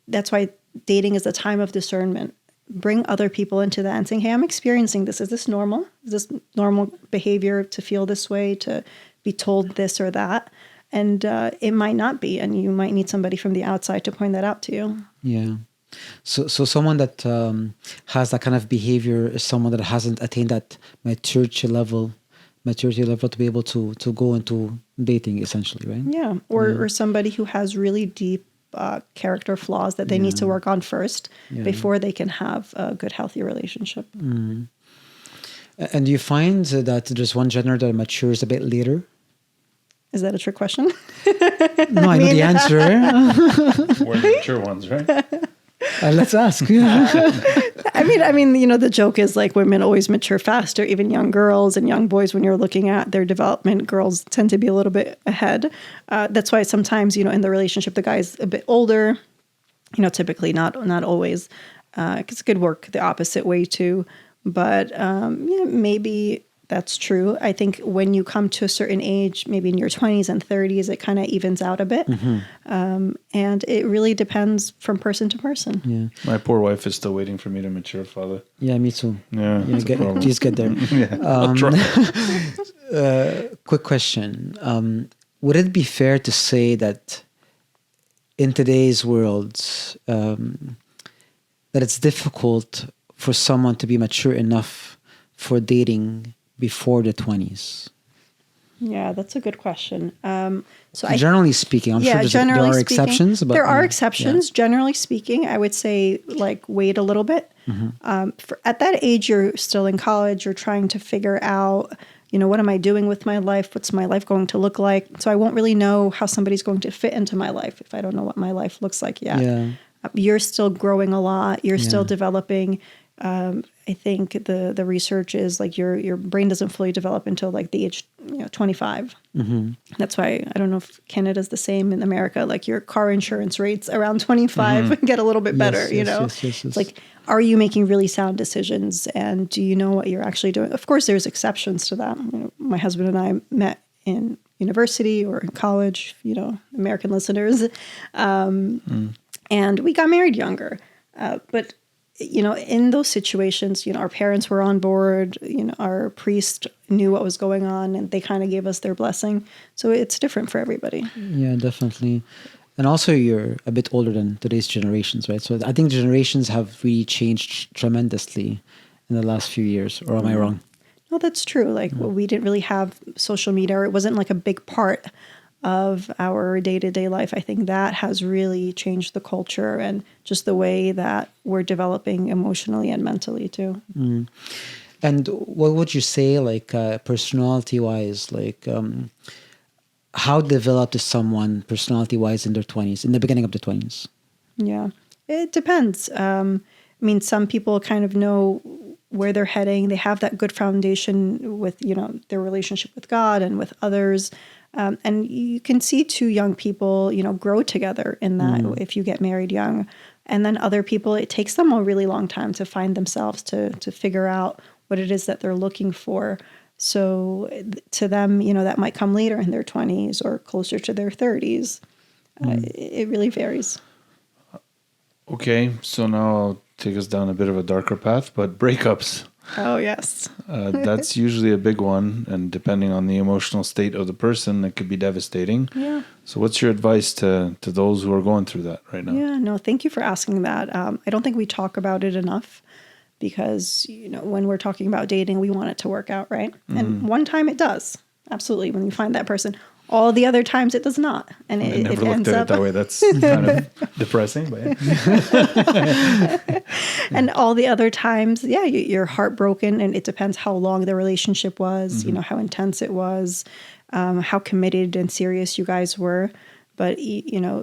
That's why dating is a time of discernment. Bring other people into that and saying, hey, I'm experiencing this. Is this normal? Is this normal behavior to feel this way, to be told this or that? And it might not be, and you might need somebody from the outside to point that out to you. Yeah. So someone that has that kind of behavior is someone that hasn't attained that maturity level to be able to go into dating, essentially, right? Yeah. Or somebody who has really deep character flaws that they need to work on first before they can have a good, healthy relationship. And do you find that there's one gender that matures a bit later? Is that a trick question? No, I know the answer. We're the mature ones, right? Let's ask. I mean, the joke is, like, women always mature faster, even young girls and young boys. When you're looking at their development, girls tend to be a little bit ahead. That's why sometimes, in the relationship, the guy's a bit older, typically not always. It could work the opposite way too. But maybe that's true. I think when you come to a certain age, maybe in your 20s and 30s, it kind of evens out a bit. And it really depends from person to person. Yeah. My poor wife is still waiting for me to mature, Father. Yeah, me too. Yeah, please get there. I'll try. Quick question. Would it be fair to say that in today's world, that it's difficult for someone to be mature enough for dating before the 20s? Yeah, that's a good question. Generally speaking, I'm sure there are exceptions. But there are exceptions. Yeah. Generally speaking, I would say, like, wait a little bit. At that age, you're still in college. You're trying to figure out, what am I doing with my life? What's my life going to look like? So I won't really know how somebody's going to fit into my life if I don't know what my life looks like yet. Yeah. You're still growing a lot. You're still developing. I think the research is, like, your brain doesn't fully develop until, like, the age 25. That's why I don't know if Canada's the same in America. Like, your car insurance rates around 25 get a little bit better. Yes. It's like, are you making really sound decisions, and do you know what you're actually doing? Of course, there's exceptions to that. My husband and I met in university or in college. American listeners, and we got married younger, but. In those situations, our parents were on board, our priest knew what was going on, and they kind of gave us their blessing. So it's different for everybody. Yeah, definitely. And also, you're a bit older than today's generations, right? So I think generations have really changed tremendously in the last few years, or am I wrong? No, that's true. Like, we didn't really have social media, or it wasn't like a big part of our day-to-day life. I think that has really changed the culture and just the way that we're developing emotionally and mentally too. And what would you say, like, personality-wise, like, how developed is someone personality-wise in their 20s, in the beginning of the 20s? Yeah. It depends. I mean, some people kind of know where they're heading. They have that good foundation with, their relationship with God and with others. And you can see two young people, grow together in that if you get married young. And then other people, it takes them a really long time to find themselves, to figure out what it is that they're looking for. So to them, that might come later in their 20s or closer to their 30s. It really varies. Okay, so now I'll take us down a bit of a darker path, but breakups. Oh, yes. That's usually a big one, and depending on the emotional state of the person, it could be devastating. Yeah. So what's your advice to those who are going through that right now? Yeah, no, thank you for asking that. I don't think we talk about it enough because, when we're talking about dating, we want it to work out, right? And one time it does. Absolutely. When you find that person. All the other times it does not. And I never it looked ends at up it that way. That's kind of depressing. But yeah. And all the other times, yeah, you're heartbroken, and it depends how long the relationship was, how intense it was, how committed and serious you guys were. But,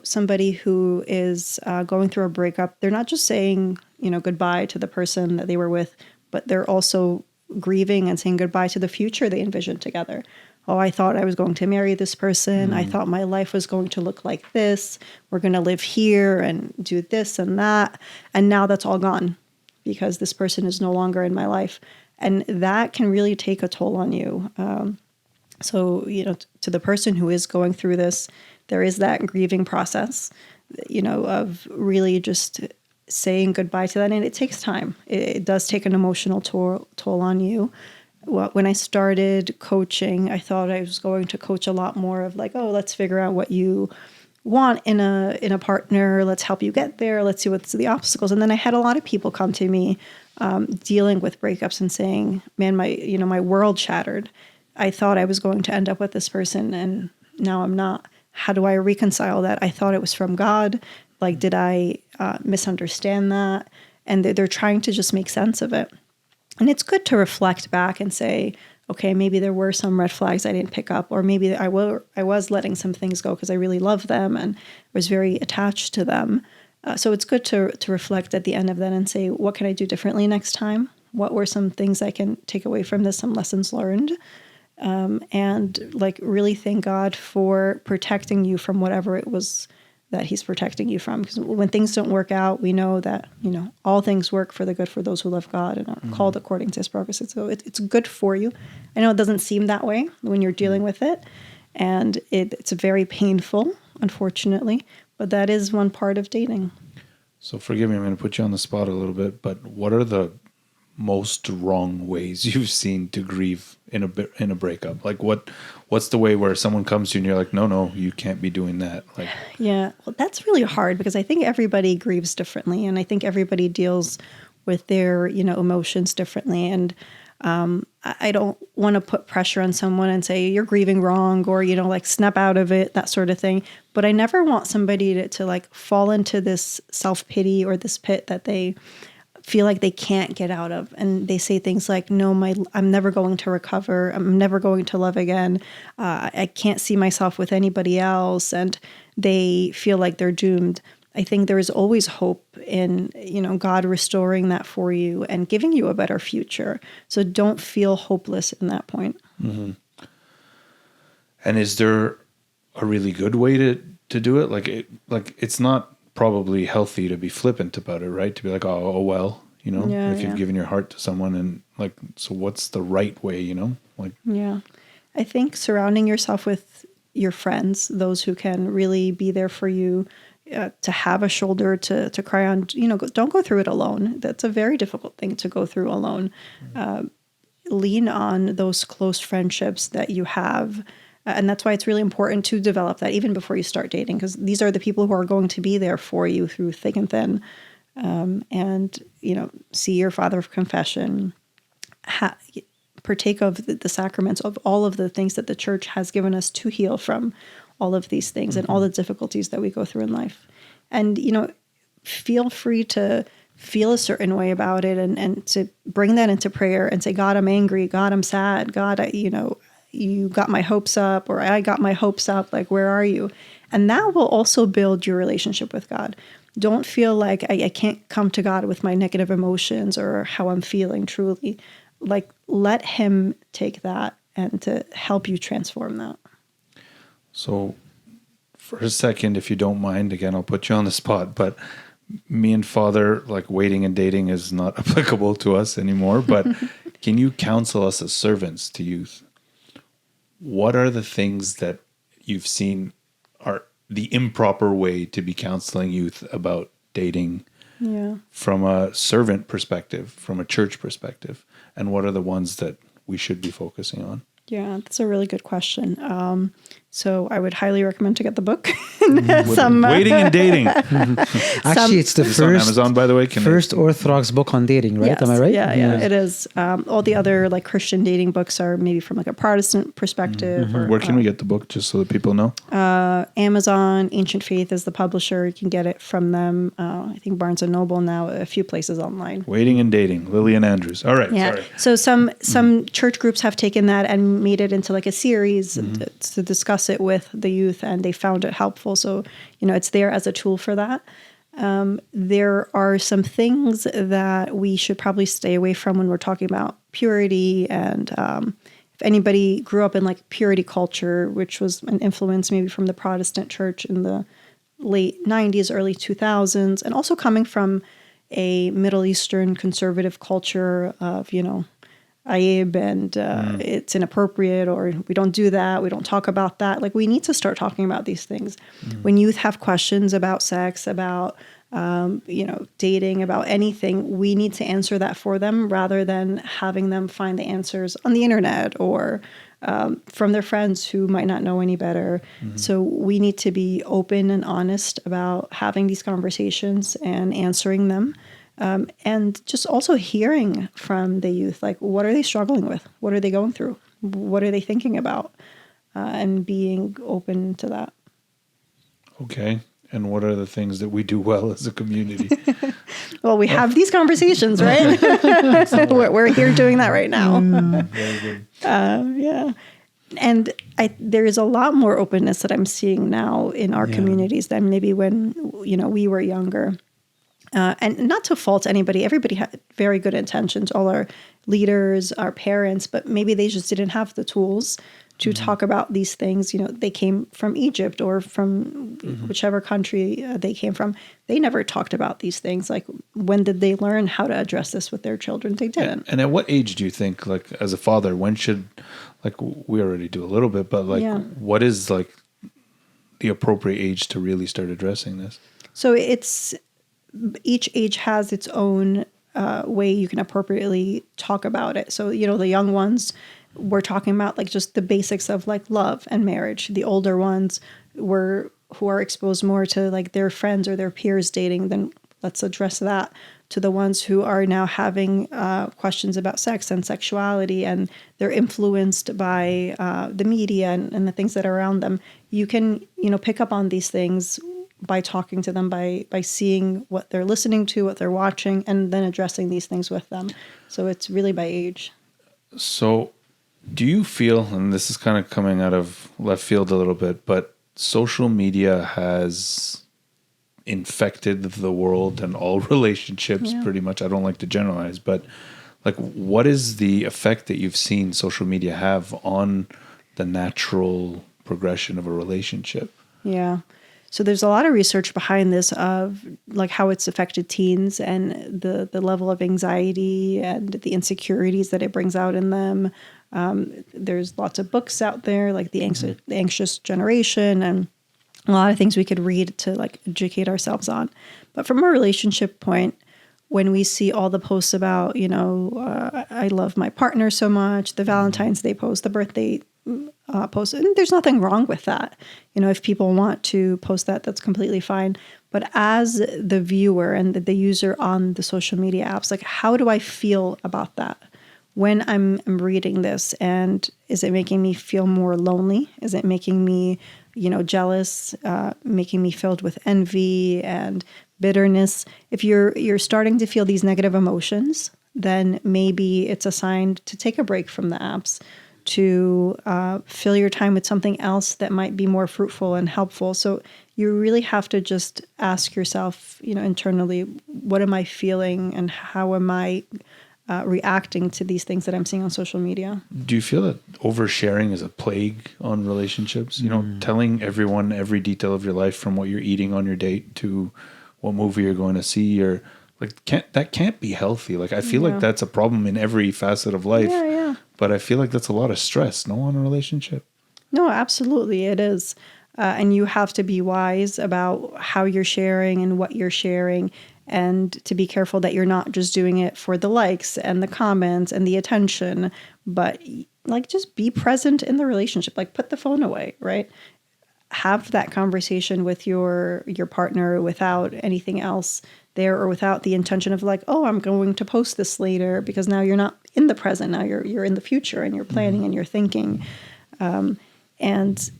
somebody who is going through a breakup, they're not just saying, goodbye to the person that they were with, but they're also grieving and saying goodbye to the future they envisioned together. Oh, I thought I was going to marry this person. I thought my life was going to look like this. We're going to live here and do this and that. And now that's all gone because this person is no longer in my life. And that can really take a toll on you. So, to the person who is going through this, there is that grieving process, of really just saying goodbye to that. And it takes time. It does take an emotional toll on you. Well, when I started coaching, I thought I was going to coach a lot more of like, oh, let's figure out what you want in a partner. Let's help you get there. Let's see what's the obstacles. And then I had a lot of people come to me dealing with breakups and saying, man, my world shattered. I thought I was going to end up with this person and now I'm not. How do I reconcile that? I thought it was from God. Like, did I misunderstand that? And they're trying to just make sense of it. And it's good to reflect back and say, okay, maybe there were some red flags I didn't pick up, or maybe I was letting some things go because I really love them and was very attached to them. So it's good to reflect at the end of that and say, what can I do differently next time? What were some things I can take away from this, some lessons learned? And like really thank God for protecting you from whatever it was that he's protecting you from. Because when things don't work out, we know that, all things work for the good for those who love God and are called according to his purposes. So it's good for you. I know it doesn't seem that way when you're dealing with it. And it's very painful, unfortunately. But that is one part of dating. So forgive me, I'm going to put you on the spot a little bit, but what are the most wrong ways you've seen to grieve in a breakup? Like what's the way where someone comes to you and you're like, no, you can't be doing that? Like, yeah, well, that's really hard because I think everybody grieves differently, and I think everybody deals with their emotions differently. And I don't want to put pressure on someone and say you're grieving wrong or like snap out of it, that sort of thing. But I never want somebody to like fall into this self-pity or this pit that they feel like they can't get out of. And they say things like, no, I'm never going to recover. I'm never going to love again. I can't see myself with anybody else. And they feel like they're doomed. I think there is always hope in, God restoring that for you and giving you a better future. So don't feel hopeless in that point. Mm-hmm. And is there a really good way to do it? Like it's not probably healthy to be flippant about it, right? To be like, oh well, if you've given your heart to someone, and like, so what's the right way, like? Yeah, I think surrounding yourself with your friends, those who can really be there for you, to have a shoulder to cry on. Don't go through it alone. That's a very difficult thing to go through alone. Lean on those close friendships that you have. And that's why it's really important to develop that even before you start dating, because these are the people who are going to be there for you through thick and thin. And, see your father of confession, partake of the sacraments, of all of the things that the church has given us to heal from all of these things and all the difficulties that we go through in life. And, feel free to feel a certain way about it and to bring that into prayer and say, God, I'm angry. God, I'm sad. God, you got my hopes up, or I got my hopes up. Like, where are you? And that will also build your relationship with God. don't feel like I can't come to God with my negative emotions or how I'm feeling truly. Like, let him take that and to help you transform that. So for a second, if you don't mind, again, I'll put you on the spot, but me and Father, like waiting and dating is not applicable to us anymore, but can you counsel us as servants to youth? What are the things that you've seen are the improper way to be counseling youth about dating from a servant perspective, from a church perspective? And what are the ones that we should be focusing on? Yeah, that's a really good question. So I would highly recommend to get the book. Waiting and dating. Actually, it's the It's on Amazon, by the way. First Orthodox book on dating, right? Yes, Am I right? Yeah, it is. All the other like Christian dating books are maybe from like a Protestant perspective. Or, Where can we get the book, just so that people know? Amazon, Ancient Faith is the publisher. You can get it from them. I think Barnes & Noble now, a few places online. Waiting and Dating, Lilyan Andrews. All right, Yeah. sorry. So some church groups have taken that and made it into like a series to discuss it with the youth, and they found it helpful. So, it's there as a tool for that. There are some things that we should probably stay away from when we're talking about purity. And if anybody grew up in like purity culture, which was an influence maybe from the Protestant church in the late 90s, early 2000s, and also coming from a Middle Eastern conservative culture of, Aib and it's inappropriate, or we don't do that, we don't talk about that. Like, we need to start talking about these things. When youth have questions about sex, about dating, about anything, we need to answer that for them rather than having them find the answers on the internet or from their friends who might not know any better. So we need to be open and honest about having these conversations and answering them. And just also hearing from the youth, like, what are they struggling with? What are they going through? What are they thinking about? And being open to that. Okay. And what are the things that we do well as a community? Well, we have these conversations, right? We're here doing that right now. Very good. Yeah. And there is a lot more openness that I'm seeing now in our communities than maybe when, we were younger. And not to fault anybody. Everybody had very good intentions, all our leaders, our parents, but maybe they just didn't have the tools to talk about these things. They came from Egypt or from whichever country they came from. They never talked about these things. Like, when did they learn how to address this with their children? They didn't. And at what age do you think, like, as a father, when should, like, we already do a little bit, but like, what is like the appropriate age to really start addressing this? So each age has its own way you can appropriately talk about it. So, the young ones, we're talking about like just the basics of like love and marriage. The older ones who are exposed more to like their friends or their peers dating, then let's address that. To the ones who are now having questions about sex and sexuality, and they're influenced by the media and the things that are around them, you can, pick up on these things by talking to them, by seeing what they're listening to, what they're watching, and then addressing these things with them. So it's really by age. So do you feel, and this is kind of coming out of left field a little bit, but social media has infected the world and all relationships pretty much. I don't like to generalize, but like, what is the effect that you've seen social media have on the natural progression of a relationship? Yeah. So there's a lot of research behind this of like how it's affected teens and the level of anxiety and the insecurities that it brings out in them. There's lots of books out there, like the Anxious Generation, and a lot of things we could read to like educate ourselves on. But from a relationship point, when we see all the posts about, I love my partner so much, the Valentine's Day post, the birthday post, and there's nothing wrong with that. If people want to post that, that's completely fine. But as the viewer and the user on the social media apps, like, how do I feel about that when I'm reading this? And is it making me feel more lonely? Is it making me, jealous, making me filled with envy and bitterness? If you're starting to feel these negative emotions, then maybe it's a sign to take a break from the apps, to fill your time with something else that might be more fruitful and helpful. So you really have to just ask yourself, internally, what am I feeling and how am I reacting to these things that I'm seeing on social media? Do you feel that oversharing is a plague on relationships? Telling everyone every detail of your life, from what you're eating on your date to what movie you're going to see, or that can't be healthy. Like, I feel like that's a problem in every facet of life. Yeah. But I feel like that's a lot of stress, on a relationship. No, absolutely, it is. And you have to be wise about how you're sharing and what you're sharing, and to be careful that you're not just doing it for the likes and the comments and the attention, but just be present in the relationship. Put the phone away, right? Have that conversation with your partner without anything else there, or without the intention of I'm going to post this later, because now you're not in the present. Now you're in the future, and you're planning and you're thinking. And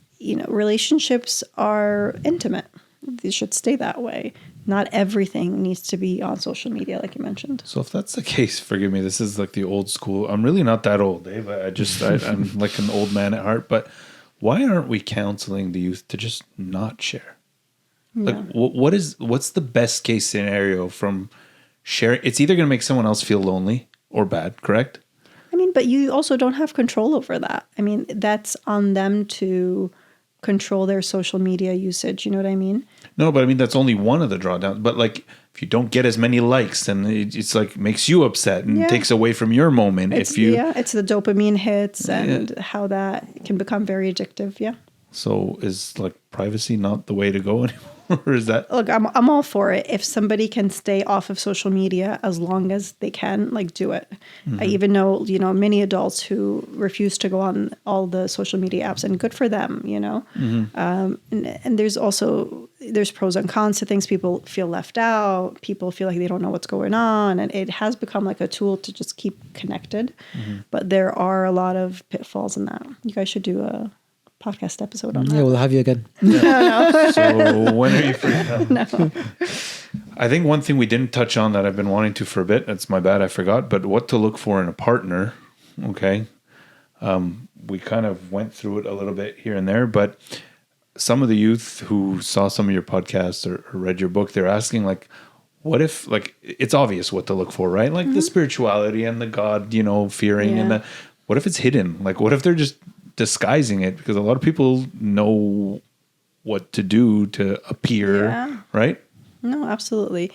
relationships are intimate. They should stay that way. Not everything needs to be on social media, like you mentioned. So if that's the case, forgive me, this is like the old school. I'm really not that old, Dave. I'm like an old man at heart. But why aren't we counseling the youth to just not share? Yeah. What's the best case scenario from sharing? It's either going to make someone else feel lonely or bad, correct? But you also don't have control over that. That's on them to control their social media usage. You know what I mean? No, but that's only one of the drawdowns. But if you don't get as many likes, then it's makes you upset and takes away from your moment. It's the dopamine hits and how that can become very addictive. Yeah. So is privacy not the way to go anymore? Or is that? Look, I'm all for it. If somebody can stay off of social media as long as they can, do it. I even know, many adults who refuse to go on all the social media apps, and good for them, and there's pros and cons to things. People feel left out. People feel like they don't know what's going on. And it has become a tool to just keep connected. But there are a lot of pitfalls in that. You guys should do a podcast episode on that. Yeah, we'll have you again. No. So when are you free? No. I think one thing we didn't touch on that I've been wanting to for a bit, it's my bad, I forgot, but what to look for in a partner. Okay. We kind of went through it a little bit here and there, but some of the youth who saw some of your podcasts or read your book, they're asking what if, it's obvious what to look for, right? The spirituality and the God, fearing, and what if it's hidden? What if they're just disguising it? Because a lot of people know what to do to appear, right? No, absolutely.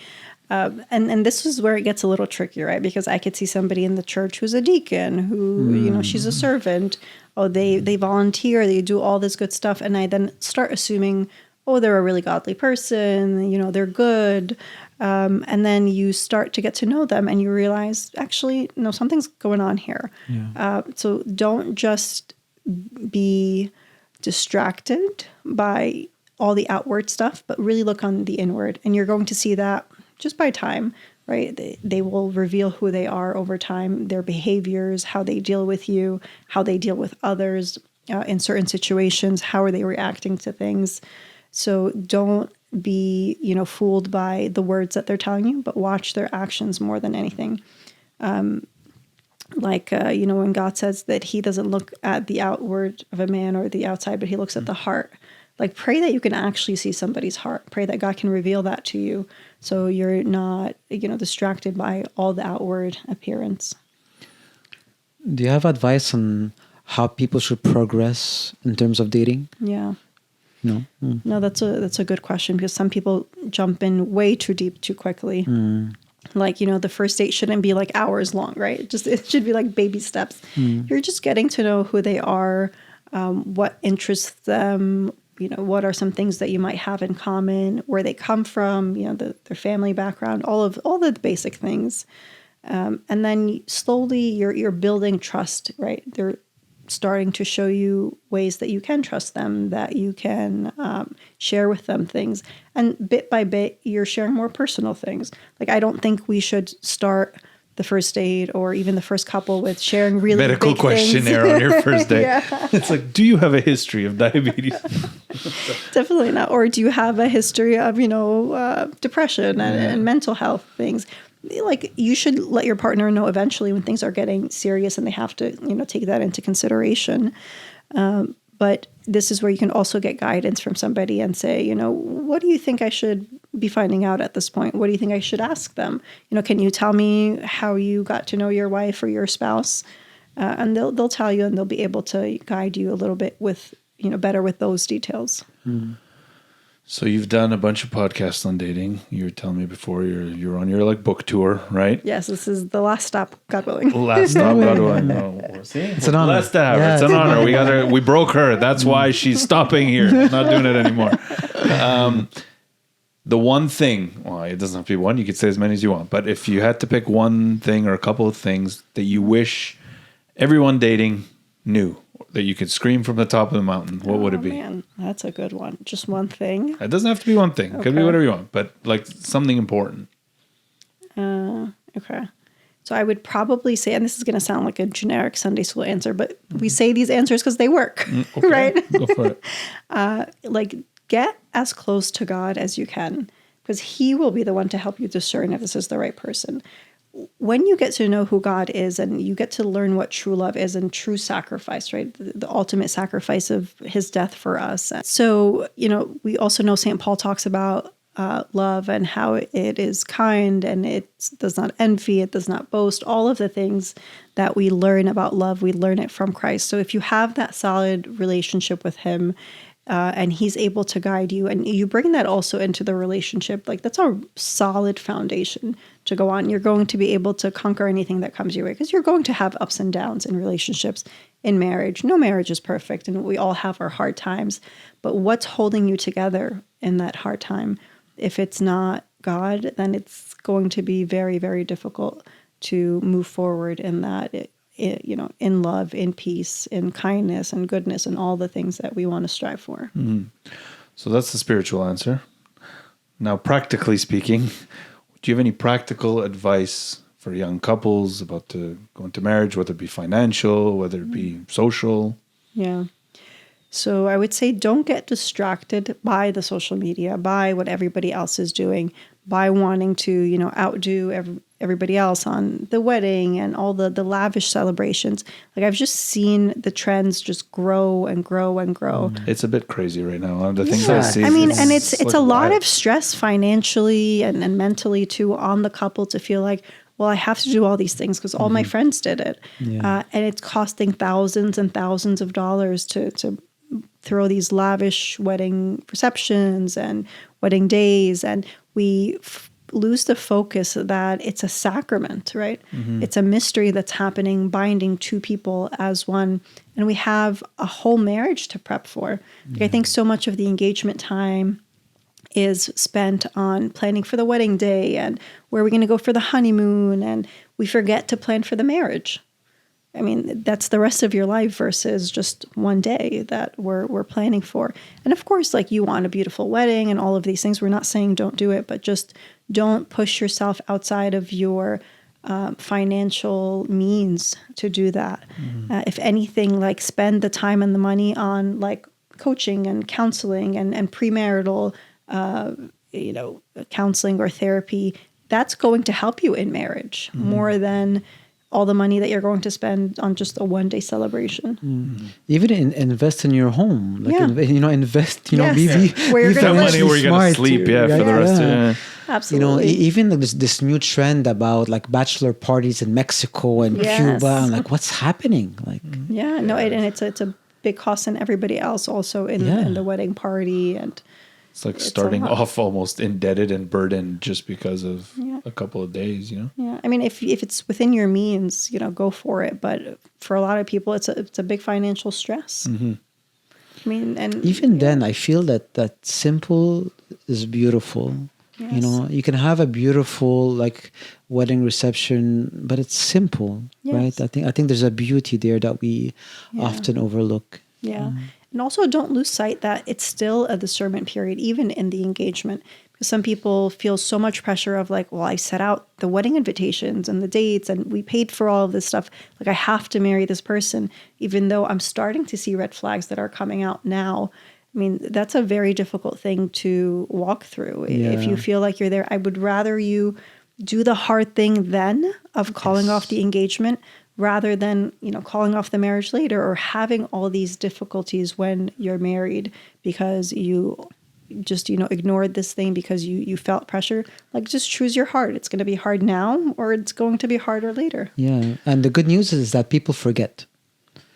And this is where it gets a little tricky, right? Because I could see somebody in the church who's a deacon, who, she's a servant. Oh, they volunteer, they do all this good stuff. And I then start assuming, they're a really godly person, they're good. And then you start to get to know them and you realize, actually, no, something's going on here. Yeah. So don't just be distracted by all the outward stuff, but really look on the inward. And you're going to see that just by time, right? They will reveal who they are over time, their behaviors, how they deal with you, how they deal with others in certain situations, how are they reacting to things. So don't be, fooled by the words that they're telling you, but watch their actions more than anything. When God says that he doesn't look at the outward of a man or the outside, but he looks at the heart. Pray that you can actually see somebody's heart. Pray that God can reveal that to you, so you're not, distracted by all the outward appearance. Do you have advice on how people should progress in terms of dating? Yeah. No. No, that's a good question, because some people jump in way too deep too quickly. The first date shouldn't be hours long, right? It should be baby steps. You're just getting to know who they are, what interests them, what are some things that you might have in common, where they come from, their family background, all the basic things. And then slowly you're building trust, right? They're starting to show you ways that you can trust them, that you can share with them things. And bit by bit, you're sharing more personal things. I don't think we should start the first date or even the first couple with sharing really medical big questionnaire things. on your first date. Yeah. It's do you have a history of diabetes? Definitely not. Or do you have a history of, depression and mental health things? like you should let your partner know eventually when things are getting serious and they have to, take that into consideration. But this is where you can also get guidance from somebody and say, what do you think I should be finding out at this point? What do you think I should ask them? Can you tell me how you got to know your wife or your spouse? And they'll tell you, and they'll be able to guide you a little bit with, better with those details. Mm. So you've done a bunch of podcasts on dating. You were telling me before you're on your book tour, right? Yes, this is the last stop, God willing. Last stop, God willing. Oh, see? It's an honor. Last stop. Yeah, it's an honor. We broke her. That's why she's stopping here. Not doing it anymore. The one thing, well, it doesn't have to be one. You could say as many as you want. But if you had to pick one thing or a couple of things that you wish everyone dating knew, that you could scream from the top of the mountain, what would it be? Man, that's a good one. Just one thing. It doesn't have to be one thing. It could be whatever you want, but like something important. Okay. So I would probably say, and this is going to sound like a generic Sunday school answer, but we say these answers because they work, Okay. right? Go for it. Get as close to God as you can, because He will be the one to help you discern if this is the right person. When you get to know who God is and you get to learn what true love is and true sacrifice, right? The ultimate sacrifice of His death for us. So, we also know St. Paul talks about love and how it is kind and it does not envy, it does not boast. All of the things that we learn about love, we learn it from Christ. So if you have that solid relationship with Him, and He's able to guide you, and you bring that also into the relationship, that's a solid foundation to go on. You're going to be able to conquer anything that comes your way, because you're going to have ups and downs in relationships, in marriage. No marriage is perfect, and we all have our hard times. But what's holding you together in that hard time? If it's not God, then it's going to be very, very difficult to move forward in that. In love, in peace, in kindness and goodness and all the things that we want to strive for. Mm-hmm. So that's the spiritual answer. Now, practically speaking, do you have any practical advice for young couples about to go into marriage, whether it be financial, whether it be social? Yeah. So I would say don't get distracted by the social media, by what everybody else is doing, by wanting to, outdo everybody else on the wedding and all the lavish celebrations. I've just seen the trends just grow and grow and grow. It's a bit crazy right now. The things I see. And it's a lot wild. of stress financially and mentally too on the couple to feel like, well, I have to do all these things because all my friends did it. Yeah. And it's costing thousands and thousands of dollars to throw these lavish wedding receptions and wedding days. And we lose the focus that it's a sacrament, right? Mm-hmm. It's a mystery that's happening, binding two people as one. And we have a whole marriage to prep for. I think so much of the engagement time is spent on planning for the wedding day and where are we going to go for the honeymoon. And we forget to plan for the marriage. I mean, that's the rest of your life versus just one day that we're planning for. And of course, you want a beautiful wedding and all of these things. We're not saying don't do it, but just don't push yourself outside of your financial means to do that. Mm-hmm. If anything, spend the time and the money on coaching and counseling and premarital, counseling or therapy. That's going to help you in marriage more than all the money that you're going to spend on just a one-day celebration. Mm-hmm. Even invest in your home. Invest, yes. Where you're going to money where you're going to sleep, for the rest of it. Absolutely. Even this new trend about bachelor parties in Mexico and Cuba, and what's happening? And it's a big cost in everybody else also in the wedding party. And it's starting off almost indebted and burdened just because of a couple of days, Yeah, I mean, if it's within your means, go for it. But for a lot of people, it's a big financial stress. Mm-hmm. I mean, and even then, I feel that simple is beautiful. Yes. You can have a beautiful wedding reception, but it's simple, right? I think there's a beauty there that we often overlook. Yeah. And also don't lose sight that it's still a discernment period, even in the engagement. Because some people feel so much pressure of I set out the wedding invitations and the dates and we paid for all of this stuff. I have to marry this person, even though I'm starting to see red flags that are coming out now. I mean, that's a very difficult thing to walk through. Yeah. If you feel like you're there, I would rather you do the hard thing then of calling off the engagement rather than, calling off the marriage later or having all these difficulties when you're married because you just, ignored this thing because you felt pressure. Like, just choose your heart. It's going to be hard now or it's going to be harder later. Yeah. And the good news is that people forget.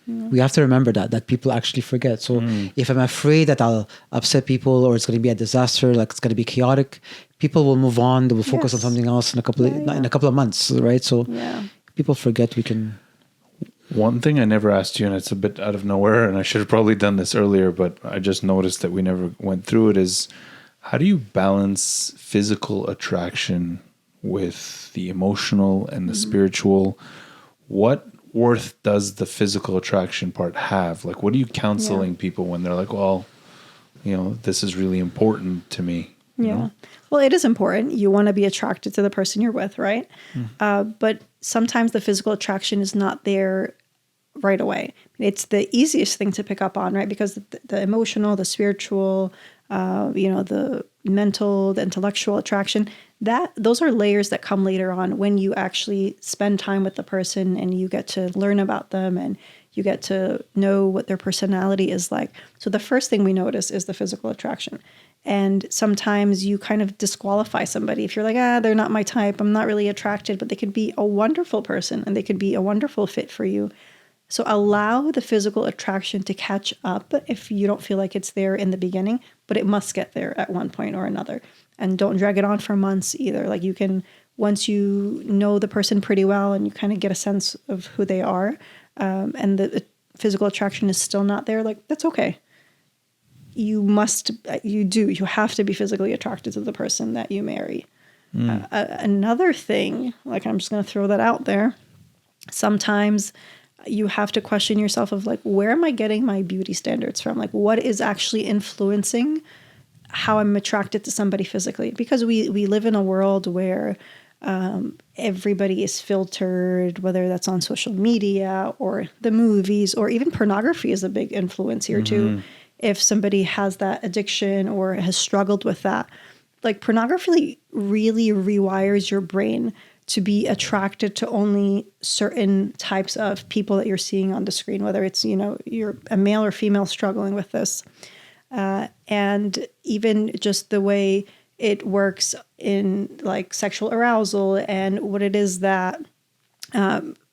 We have to remember that people actually forget. So if I'm afraid that I'll upset people or it's going to be a disaster, like it's going to be chaotic, people will move on. They will focus on something else in a couple of months, right? So people forget we can. One thing I never asked you, and it's a bit out of nowhere, and I should have probably done this earlier, but I just noticed that we never went through it, is how do you balance physical attraction with the emotional and the spiritual? What worth does the physical attraction part have? Like, what are you counseling people when they're like, well, this is really important to me? You know? Well, it is important. You want to be attracted to the person you're with, right? But sometimes the physical attraction is not there right away. It's the easiest thing to pick up on, right? Because the emotional, the spiritual, the mental, the intellectual attraction, those are layers that come later on when you actually spend time with the person and you get to learn about them and you get to know what their personality is like. So the first thing we notice is the physical attraction. And sometimes you kind of disqualify somebody if you're like, they're not my type, I'm not really attracted, but they could be a wonderful person and they could be a wonderful fit for you. So allow the physical attraction to catch up if you don't feel like it's there in the beginning, but it must get there at one point or another. And don't drag it on for months either. Like, you can, once you know the person pretty well and you kind of get a sense of who they are, and the physical attraction is still not there, like, that's okay. You have to be physically attracted to the person that you marry. Another thing, like, I'm just going to throw that out there. Sometimes you have to question yourself of like, where am I getting my beauty standards from? Like, what is actually influencing how I'm attracted to somebody physically? Because we live in a world where everybody is filtered, whether that's on social media or the movies, or even pornography is a big influence here too. If somebody has that addiction or has struggled with that, like, pornography really rewires your brain to be attracted to only certain types of people that you're seeing on the screen, whether it's, you're a male or female struggling with this. And even just the way it works in like sexual arousal and what it is that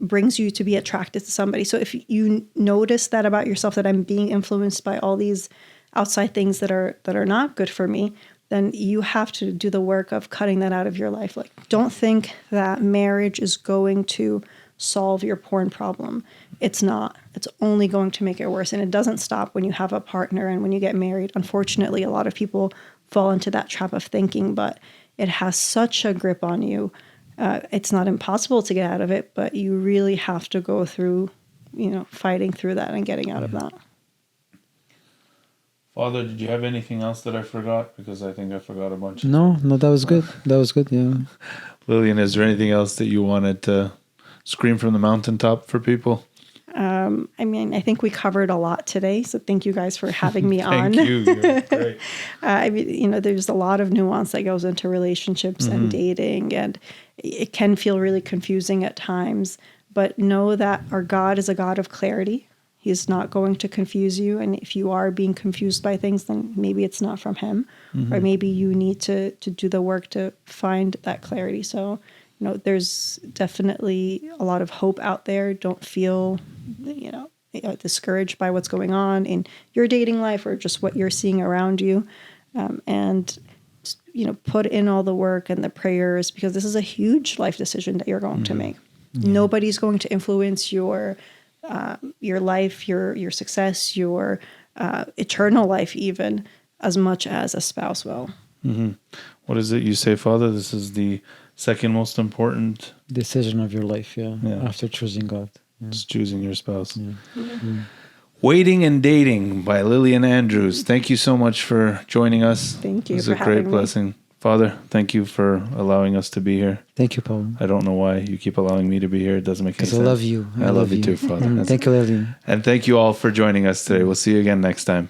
brings you to be attracted to somebody. So if you notice that about yourself, that I'm being influenced by all these outside things that are not good for me, then you have to do the work of cutting that out of your life. Like, don't think that marriage is going to solve your porn problem. It's not. It's only going to make it worse. And it doesn't stop when you have a partner and when you get married. Unfortunately, a lot of people fall into that trap of thinking, but it has such a grip on you. It's not impossible to get out of it, but you really have to go through, fighting through that and getting out of that. Father, did you have anything else that I forgot? Because I think I forgot a bunch. No, that was good. That was good, yeah. Lilyan, is there anything else that you wanted to scream from the mountaintop for people? I think we covered a lot today, so thank you guys for having me on. Thank you. You're great. There's a lot of nuance that goes into relationships and dating, and it can feel really confusing at times, but know that our God is a God of clarity. He's not going to confuse you, and if you are being confused by things, then maybe it's not from him, or maybe you need to do the work to find that clarity. So, there's definitely a lot of hope out there. Don't feel, discouraged by what's going on in your dating life or just what you're seeing around you. And put in all the work and the prayers, because this is a huge life decision that you're going to make. Nobody's going to influence your life, your success, your eternal life, even as much as a spouse will. What is it you say, Father? This is the second most important decision of your life, after choosing God. It's choosing your spouse. Waiting and Dating by Lilyan Andrews. Thank you so much for joining us. Thank you. It was a great blessing. Father, thank you for allowing us to be here. Thank you, Paul. I don't know why you keep allowing me to be here. It doesn't make any sense. Because I love you. I love you too, Father. Thank you, Lilyan. And thank you all for joining us today. We'll see you again next time.